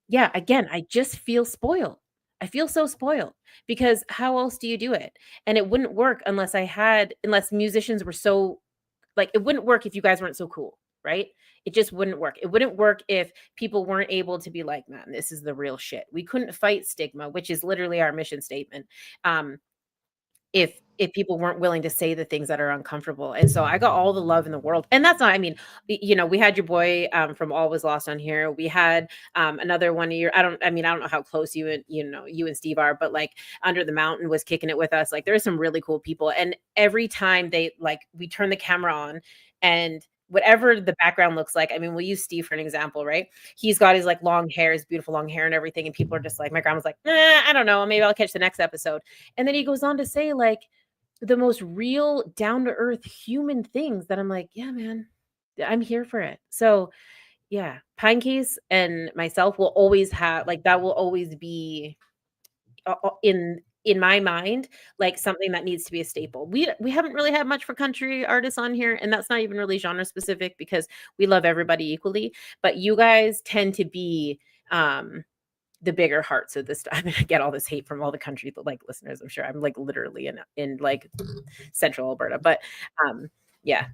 yeah, again, I just feel spoiled. I feel so spoiled, because how else do you do it? And it wouldn't work unless musicians were so like, it wouldn't work if you guys weren't so cool, right? It just wouldn't work. It wouldn't work if people weren't able to be like, man, this is the real shit. We couldn't fight stigma, which is literally our mission statement. If people weren't willing to say the things that are uncomfortable. And so I got all the love in the world. And that's not, I mean, you know, we had your boy from All Was Lost on here. We had another one of your, I don't know how close you and Steve are, but like Under the Mountain was kicking it with us. Like there's some really cool people. And every time we turn the camera on, and whatever the background looks like. I mean, we'll use Steve for an example, right? He's got his like long hair, his beautiful long hair and everything. And people are just like, my grandma's like, I don't know. Maybe I'll catch the next episode. And then he goes on to say like the most real, down to earth human things that I'm like, yeah, man, I'm here for it. So yeah, Pinecase and myself will always have like, that will always be in my mind, like something that needs to be a staple. We haven't really had much for country artists on here, and that's not even really genre specific because we love everybody equally. But you guys tend to be the bigger hearts of this stuff. I mean, I get all this hate from all the country like listeners. I'm sure I'm like literally in like central Alberta, but yeah.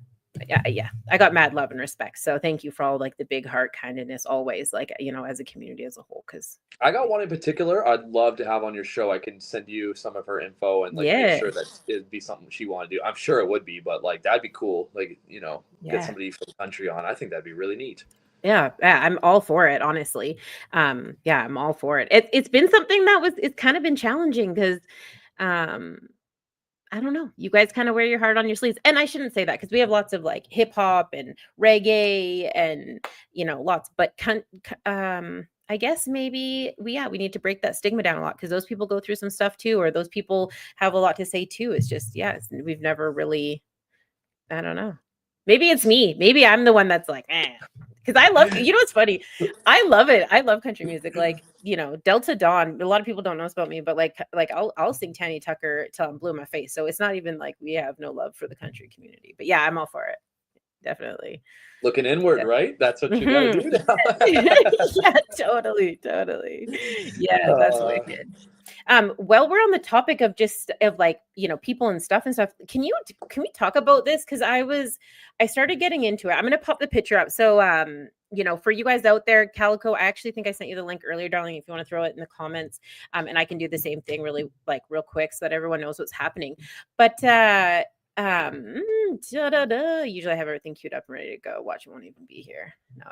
I got mad love and respect. So thank you for all like the big heart kindness always, like, you know, as a community as a whole. Because I got one in particular I'd love to have on your show. I can send you some of her info and like make sure that it'd be something she want to do. I'm sure it would be, but like that'd be cool. Like, you know, get somebody from the country on. I think that'd be really neat. Yeah, I'm all for it, honestly. I'm all for it. It's been something it's kind of been challenging because I don't know. You guys kind of wear your heart on your sleeves. And I shouldn't say that because we have lots of like hip hop and reggae and, you know, lots, but I guess maybe we need to break that stigma down a lot because those people go through some stuff too, or those people have a lot to say too. It's just, we've never really, I don't know. Maybe it's me. Maybe I'm the one that's like, because I love, what's funny? I love it. I love country music. Like, Delta Dawn. A lot of people don't know this about me, but like I'll sing Tanny Tucker till I'm blue in my face. So it's not even like we have no love for the country community. But yeah, I'm all for it. Definitely. Looking inward, right? That's what you gotta do now. Yeah, totally. Yeah, that's wicked. Well, we're on the topic of like, people and stuff. Can we talk about this? Because I started getting into it. I'm gonna pop the picture up. So for you guys out there, Calico, I actually think I sent you the link earlier, darling, if you want to throw it in the comments. And I can do the same thing really real quick so that everyone knows what's happening. But usually I have everything queued up and ready to go. Watch, it won't even be here. No,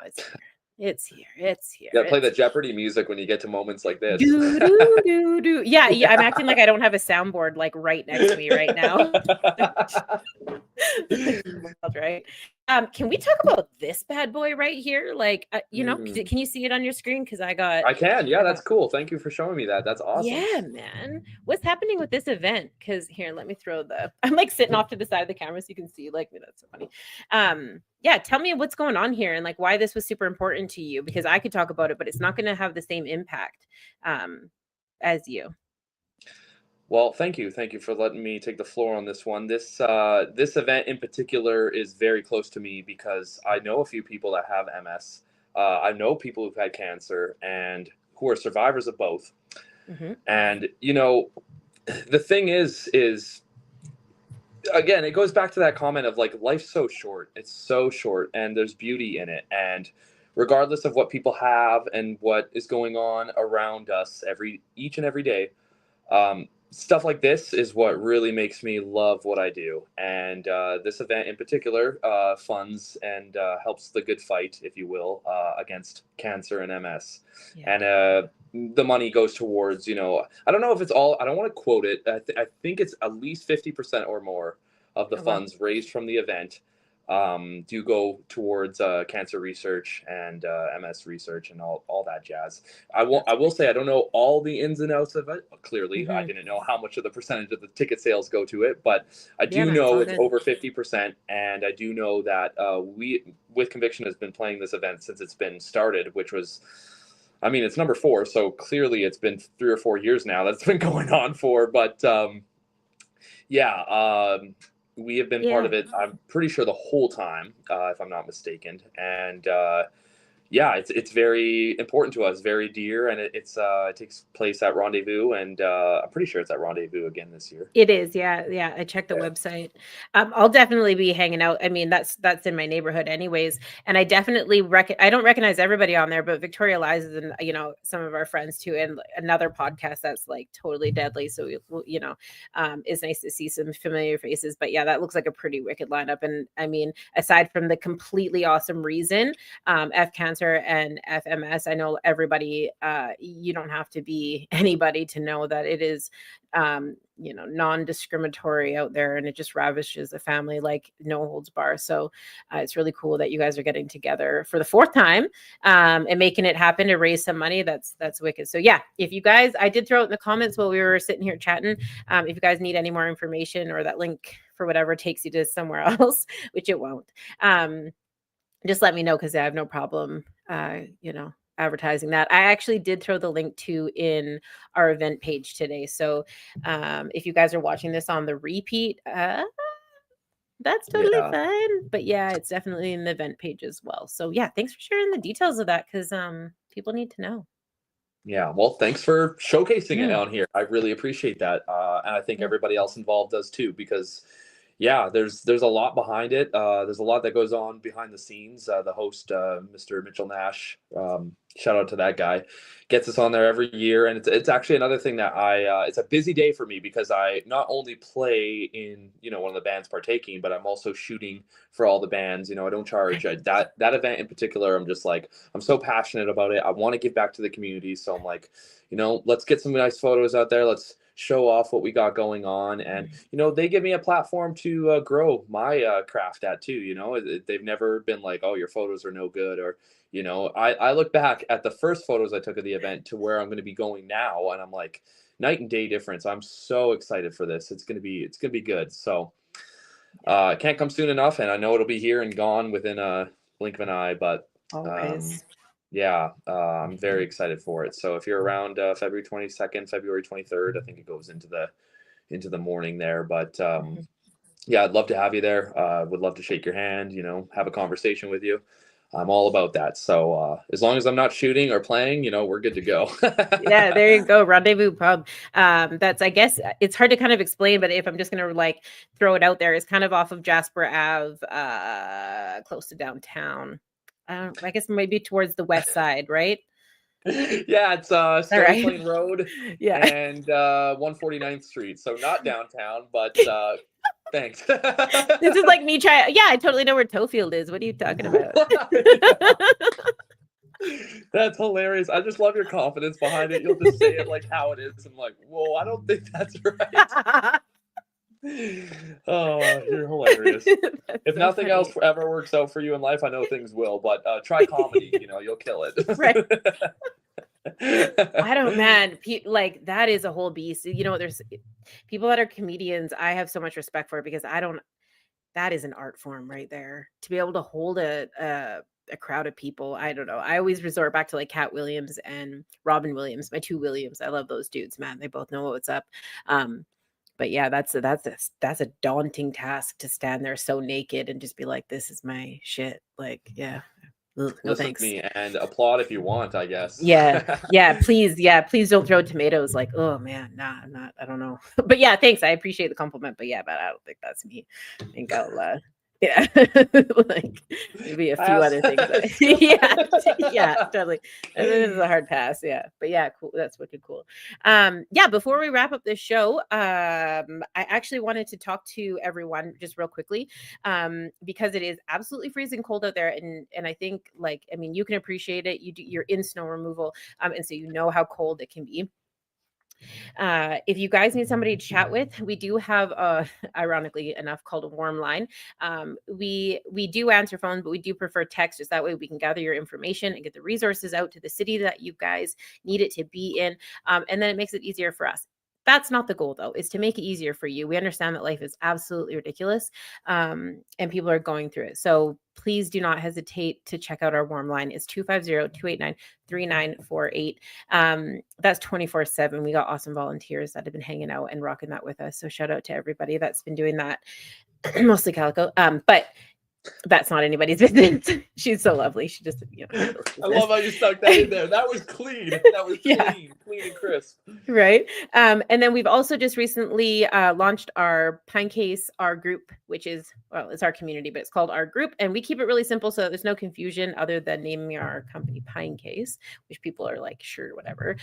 it's here. Yeah, play the Jeopardy music when you get to moments like this. Yeah, I'm acting like I don't have a soundboard right next to me right now. Right. Can we talk about this bad boy right here? Can you see it on your screen? Because I can. Yeah, that's cool. Thank you for showing me that. That's awesome. Yeah, man. What's happening with this event? Because here, let me throw I'm sitting off to the side of the camera so you can see that's so funny. Yeah, tell me what's going on here and why this was super important to you, because I could talk about it, but it's not going to have the same impact as you. Well, thank you for letting me take the floor on this one. This event in particular is very close to me because I know a few people that have MS. I know people who've had cancer and who are survivors of both. Mm-hmm. And the thing is again, it goes back to that comment of life's so short. It's so short, and there's beauty in it. And regardless of what people have and what is going on around us each and every day, stuff like this is what really makes me love what I do. And this event in particular funds and helps the good fight, if you will, against cancer and MS. Yeah. And the money goes towards, I don't know if it's all, I don't want to quote it. I think it's at least 50% or more of the funds raised from the event do go towards cancer research and MS research and all that jazz. I will say I don't know all the ins and outs of it. Clearly, I didn't know how much of the percentage of the ticket sales go to it, but I do know it's over 50%, and I do know that we, with Conviction, has been playing this event since it's been started, which was, it's number 4, so clearly it's been 3 or 4 years now that's been going on for, but we have been part of it, I'm pretty sure, the whole time, if I'm not mistaken. And it's very important to us, very dear, and it takes place at Rendezvous, and I'm pretty sure it's at Rendezvous again this year. It is, yeah. I checked the website. I'll definitely be hanging out. That's in my neighborhood anyways, and I definitely I don't recognize everybody on there, but Victoria Lies is, some of our friends too, and another podcast that's totally deadly. So it's nice to see some familiar faces. But yeah, that looks like a pretty wicked lineup. And aside from the completely awesome Reason, F Cancer and FMS, I know everybody, you don't have to be anybody to know that it is non-discriminatory out there, and it just ravishes the family like no holds bar. So it's really cool that you guys are getting together for the 4th time and making it happen to raise some money. That's wicked. So yeah, if you guys, I did throw it in the comments while we were sitting here chatting, if you guys need any more information or that link for whatever takes you to somewhere else, which it won't, just let me know, because I have no problem, advertising that. I actually did throw the link to in our event page today. So if you guys are watching this on the repeat, that's totally fine. But yeah, it's definitely in the event page as well. So yeah, thanks for sharing the details of that, because people need to know. Yeah, well, thanks for showcasing it on here. I really appreciate that. And I think everybody else involved does too, because there's a lot behind it. There's a lot that goes on behind the scenes. The host, Mr. Mitchell Nash, shout out to that guy, gets us on there every year. And it's actually another thing that it's a busy day for me, because I not only play in, one of the bands partaking, but I'm also shooting for all the bands. I don't charge. That event in particular, I'm just I'm so passionate about it. I want to give back to the community. So I'm let's get some nice photos out there. Let's show off what we got going on, and they give me a platform to grow my craft at too. They've never been like, oh, your photos are no good, or I look back at the first photos I took of the event to where I'm going to be going now, and I'm like, night and day difference. I'm so excited for this. It's gonna be good. So Can't come soon enough, and I know it'll be here and gone within a blink of an eye, but Always. I'm very excited for it. So if you're around February 22nd, February 23rd, I think it goes into the morning there, but yeah, I'd love to have you there. Would love to shake your hand, have a conversation with you. I'm all about that. So as long as I'm not shooting or playing, we're good to go. Yeah, there you go. Rendezvous Pub. That's, I guess it's hard to kind of explain, but if I'm just going to like throw it out there, it's kind of off of Jasper Ave, close to downtown. I guess maybe towards the west side, right? Yeah, it's Stony Plain Road Yeah. and 149th Street. So not downtown, but thanks. This is like me trying. Yeah, I totally know where Toefield is. What are you talking about? That's hilarious. I just love your confidence behind it. You'll just say it like how it is. I'm like, whoa, I don't think that's right. Oh, you're hilarious. If nothing else ever works out for you in life, I know things will, but try comedy, you'll kill it. Right. I don't, man, like that is a whole beast. There's people that are comedians I have so much respect for, because that is an art form right there, to be able to hold a crowd of people. I don't know. I always resort back to like Cat Williams and Robin Williams, my two Williams. I love those dudes, man. They both know what's up. But yeah, that's a daunting task to stand there so naked and just be like, this is my shit. Like, yeah. No, listen thanks. to me and applaud if you want, I guess. Yeah, please don't throw tomatoes. Like, oh man, nah, I'm not, I don't know. But yeah, thanks, I appreciate the compliment, but yeah, but I don't think that's me. I think I'll yeah, like maybe a few other things. Yeah, totally. And this is a hard pass. Yeah, but yeah, cool. That's wicked cool. Yeah, before we wrap up this show, I actually wanted to talk to everyone just real quickly, because it is absolutely freezing cold out there, and I think you can appreciate it. You're in snow removal, and so you know how cold it can be. If you guys need somebody to chat with, we do have ironically enough, called a warm line. We do answer phones, but we do prefer text, just that way we can gather your information and get the resources out to the city that you guys need it to be in, and then it makes it easier for us. That's not the goal, though, is to make it easier for you. We understand that life is absolutely ridiculous, and people are going through it. So please do not hesitate to check out our warm line. It's 250-289-3948. That's 24/7. We got awesome volunteers that have been hanging out and rocking that with us. So shout out to everybody that's been doing that, mostly Calico. But that's not anybody's business. She's so lovely. She just, I love how you stuck that in there. That was clean. That was clean and crisp. Right. And then we've also just recently launched our Pinecase, our group, which is, well, it's our community, but it's called our group. And we keep it really simple, so there's no confusion other than naming our company Pinecase, which people are like, sure, whatever.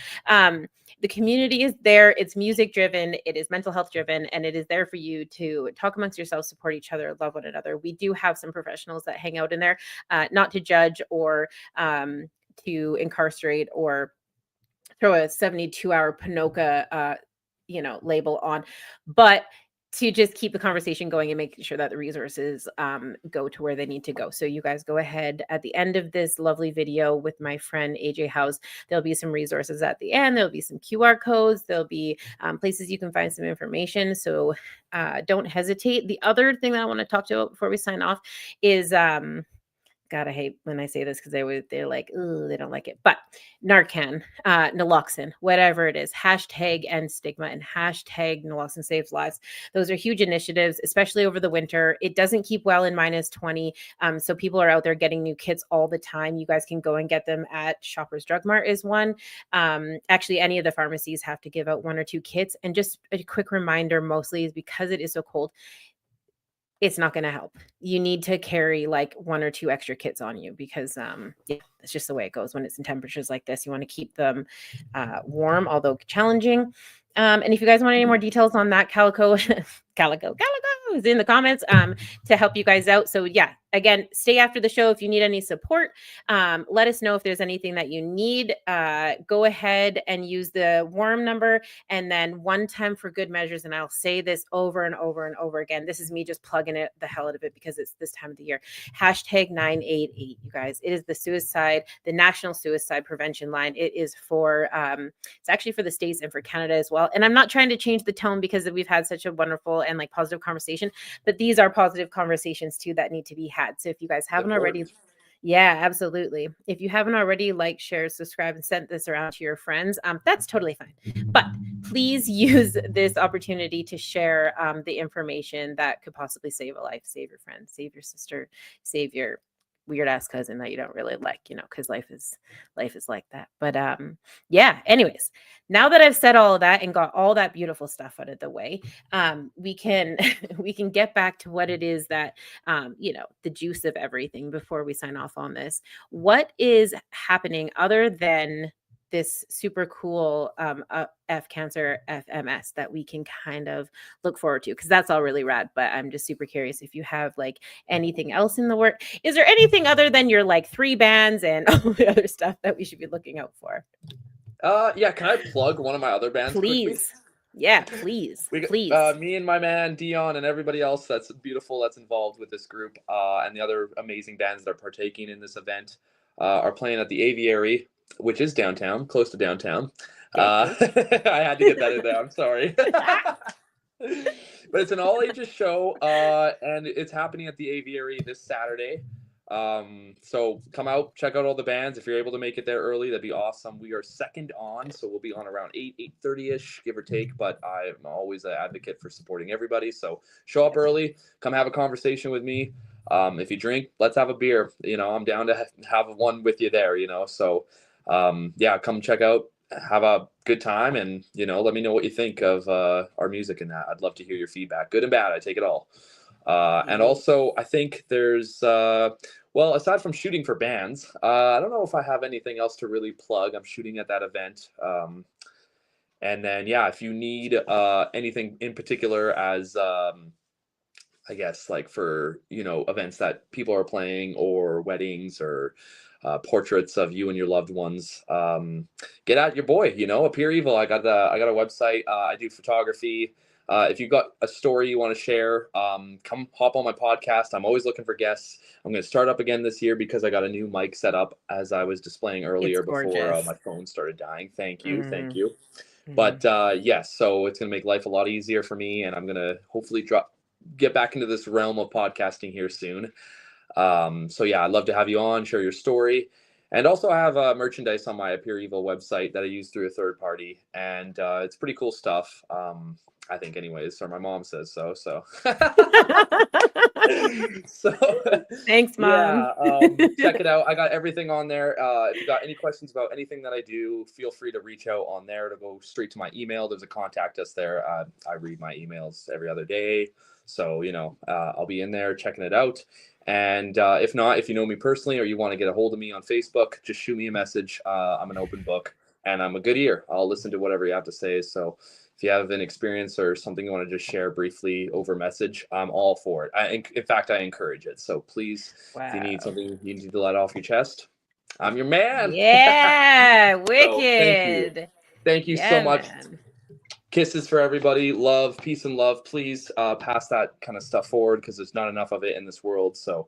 The community is there. It's music driven. It is mental health driven. And it is there for you to talk amongst yourselves, support each other, love one another. We do have some professionals that hang out in there, not to judge or to incarcerate or throw a 72-hour Panoka, label on, but to just keep the conversation going and making sure that the resources go to where they need to go. So you guys go ahead at the end of this lovely video with my friend AJ Howse. There'll be some resources at the end. There'll be some QR codes. There'll be places you can find some information. So don't hesitate. The other thing that I want to talk to before we sign off is God, I hate when I say this because they're like, ooh, they don't like it. But Narcan, naloxone, whatever it is, hashtag end stigma and hashtag naloxone saves lives. Those are huge initiatives, especially over the winter. It doesn't keep well in -20. So people are out there getting new kits all the time. You guys can go and get them at Shoppers Drug Mart is one. Actually, any of the pharmacies have to give out 1 or 2 kits. And just a quick reminder, mostly is because it is so cold, it's not going to help. You need to carry like 1 or 2 extra kits on you because it's just the way it goes when it's in temperatures like this. You want to keep them warm, although challenging. And if you guys want any more details on that, Calico is in the comments to help you guys out. So yeah, again, stay after the show if you need any support. Let us know if there's anything that you need. Go ahead and use the worm number, and then one time for good measures. And I'll say this over and over and over again. This is me just plugging it the hell out of it because it's this time of the year. Hashtag 988, you guys. It is the National Suicide Prevention Line. It is for, it's actually for the States and for Canada as well. And I'm not trying to change the tone because we've had such a wonderful and like positive conversation, but these are positive conversations too that need to be had. So if you guys haven't already, yeah, absolutely. If you haven't already liked, shared, subscribed, and sent this around to your friends, that's totally fine. But please use this opportunity to share the information that could possibly save a life, save your friend, save your sister, save your weird ass cousin that you don't really like, because life is like that. But yeah, anyways, now that I've said all of that and got all that beautiful stuff out of the way, we can get back to what it is that the juice of everything before we sign off on this. What is happening other than this super cool F Cancer FMS that we can kind of look forward to, because that's all really rad. But I'm just super curious if you have like anything else in the work. Is there anything other than your like 3 bands and all the other stuff that we should be looking out for? Yeah, can I plug one of my other bands please quickly? Yeah, please. Please. Me and my man Dion and everybody else that's beautiful that's involved with this group, and the other amazing bands that are partaking in this event are playing at the Aviary, which is downtown, close to downtown. I had to get that in there. I'm sorry. But it's an all ages show, and it's happening at the Aviary this Saturday. So come out, check out all the bands. If you're able to make it there early, that'd be awesome. We are second on, so we'll be on around 8:30ish, give or take. But I'm always an advocate for supporting everybody. So show up early, come have a conversation with me. If you drink, let's have a beer. I'm down to have one with you there. So. Yeah, come check out, have a good time, and let me know what you think of our music and that. I'd love to hear your feedback, good and bad. I take it all. And also I think there's aside from shooting for bands, I don't know if I have anything else to really plug. I'm shooting at that event, and then if you need anything in particular as I guess like for events that people are playing or weddings or portraits of you and your loved ones, get at your boy, Apureevil. I got a website. I do photography. If you've got a story you want to share, come hop on my podcast. I'm always looking for guests. I'm going to start up again this year because I got a new mic set up, as I was displaying earlier before my phone started dying. Thank you. But yes, so it's going to make life a lot easier for me, and I'm going to hopefully get back into this realm of podcasting here soon. So yeah, I'd love to have you on, share your story. And also I have merchandise on my Apureevil website that I use through a third party. And it's pretty cool stuff. I think anyways, or my mom says so. So thanks, Mom. Yeah, check it out. I got everything on there. If you got any questions about anything that I do, feel free to reach out on there to go straight to my email. There's a contact us there. I read my emails every other day. So, I'll be in there checking it out. And if not, if you know me personally or you want to get a hold of me on Facebook, just shoot me a message. I'm an open book and I'm a good ear. I'll listen to whatever you have to say. So if you have an experience or something you want to just share briefly over message, I'm all for it. In fact, I encourage it. So please, if you need something you need to let off your chest, I'm your man. Yeah, wicked. So thank you so much. Man. Kisses for everybody. Love, peace, and love. Please pass that kind of stuff forward because there's not enough of it in this world. So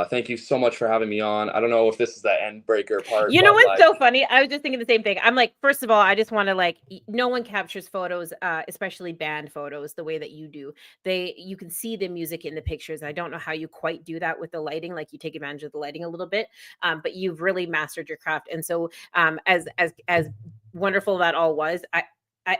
thank you so much for having me on. I don't know if this is the end breaker part. You know what's so funny? I was just thinking the same thing. I'm like, first of all, I just want to no one captures photos, especially band photos, the way that you do. You can see the music in the pictures. I don't know how you quite do that with the lighting. Like you take advantage of the lighting a little bit, but you've really mastered your craft. And so as wonderful that all was,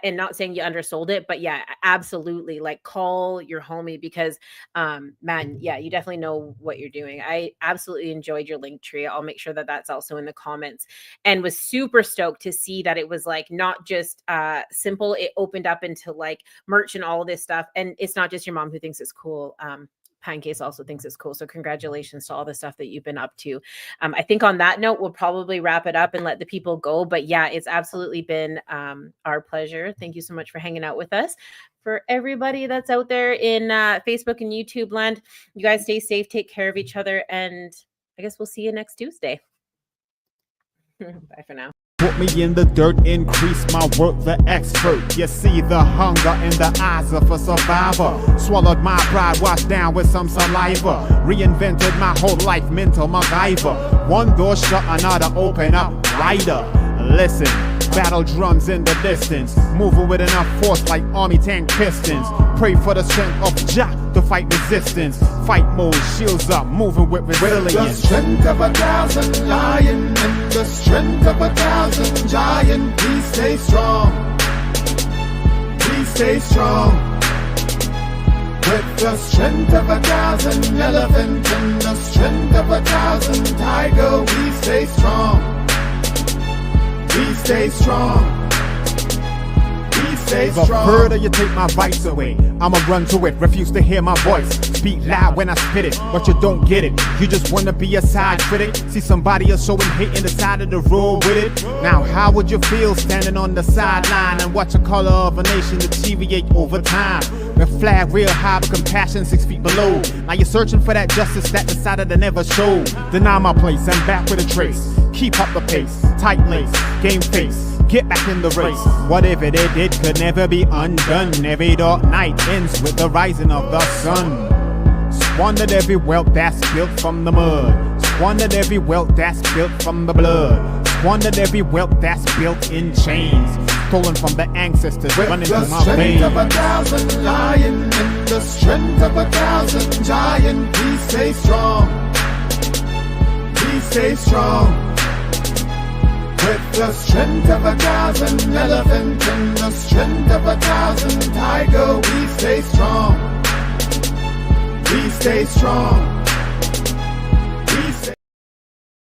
and not saying you undersold it, but yeah, absolutely. Like call your homie because, man, yeah, you definitely know what you're doing. I absolutely enjoyed your link tree. I'll make sure that that's also in the comments, and was super stoked to see that it was like not just simple. It opened up into like merch and all of this stuff. And it's not just your mom who thinks it's cool. Pinecase also thinks it's cool. So congratulations to all the stuff that you've been up to. I think on that note, we'll probably wrap it up and let the people go. But yeah, it's absolutely been our pleasure. Thank you so much for hanging out with us. For everybody that's out there in Facebook and YouTube land, you guys stay safe, take care of each other, and I guess we'll see you next Tuesday. Bye for now. Put me in the dirt, increase my work, the expert. You see the hunger in the eyes of a survivor. Swallowed my pride, washed down with some saliva. Reinvented my whole life, mental MacGyver. One door shut, another open up wider. Listen, battle drums in the distance, moving with enough force like army tank pistons. Pray for the strength of Jah to fight resistance. Fight mode, shields up, moving with resilience. The strength of 1,000 lion and the strength of 1,000 giant. Please stay strong. Please stay strong. With the strength of 1,000 elephant and the strength of 1,000 tiger, we stay strong. We stay strong. We stay The strong. further you take my rights away, I'ma run to it, refuse to hear my voice. Speak loud when I spit it, but you don't get it. You just wanna be a side critic. See somebody else showing hate in the side of the road with it. Now how would you feel standing on the sideline and watch the color of a nation deteriorate over time? The flag real high, but compassion 6 feet below. Now you're searching for that justice that decided to never show. Deny my place, I'm back with a trace. Keep up the pace, tight lace, game face, get back in the race. Whatever they did could never be undone. Every dark night ends with the rising of the sun. Squandered every wealth that's built from the mud. Squandered every wealth that's built from the blood. Squandered every wealth that's built in chains. Stolen from the ancestors, running through my veins. With the strength of 1,000 lion and the strength of 1,000 giant, please stay strong. Please stay strong. With the strength of 1,000 elephant and the strength of 1,000 tiger, we stay strong. We stay strong.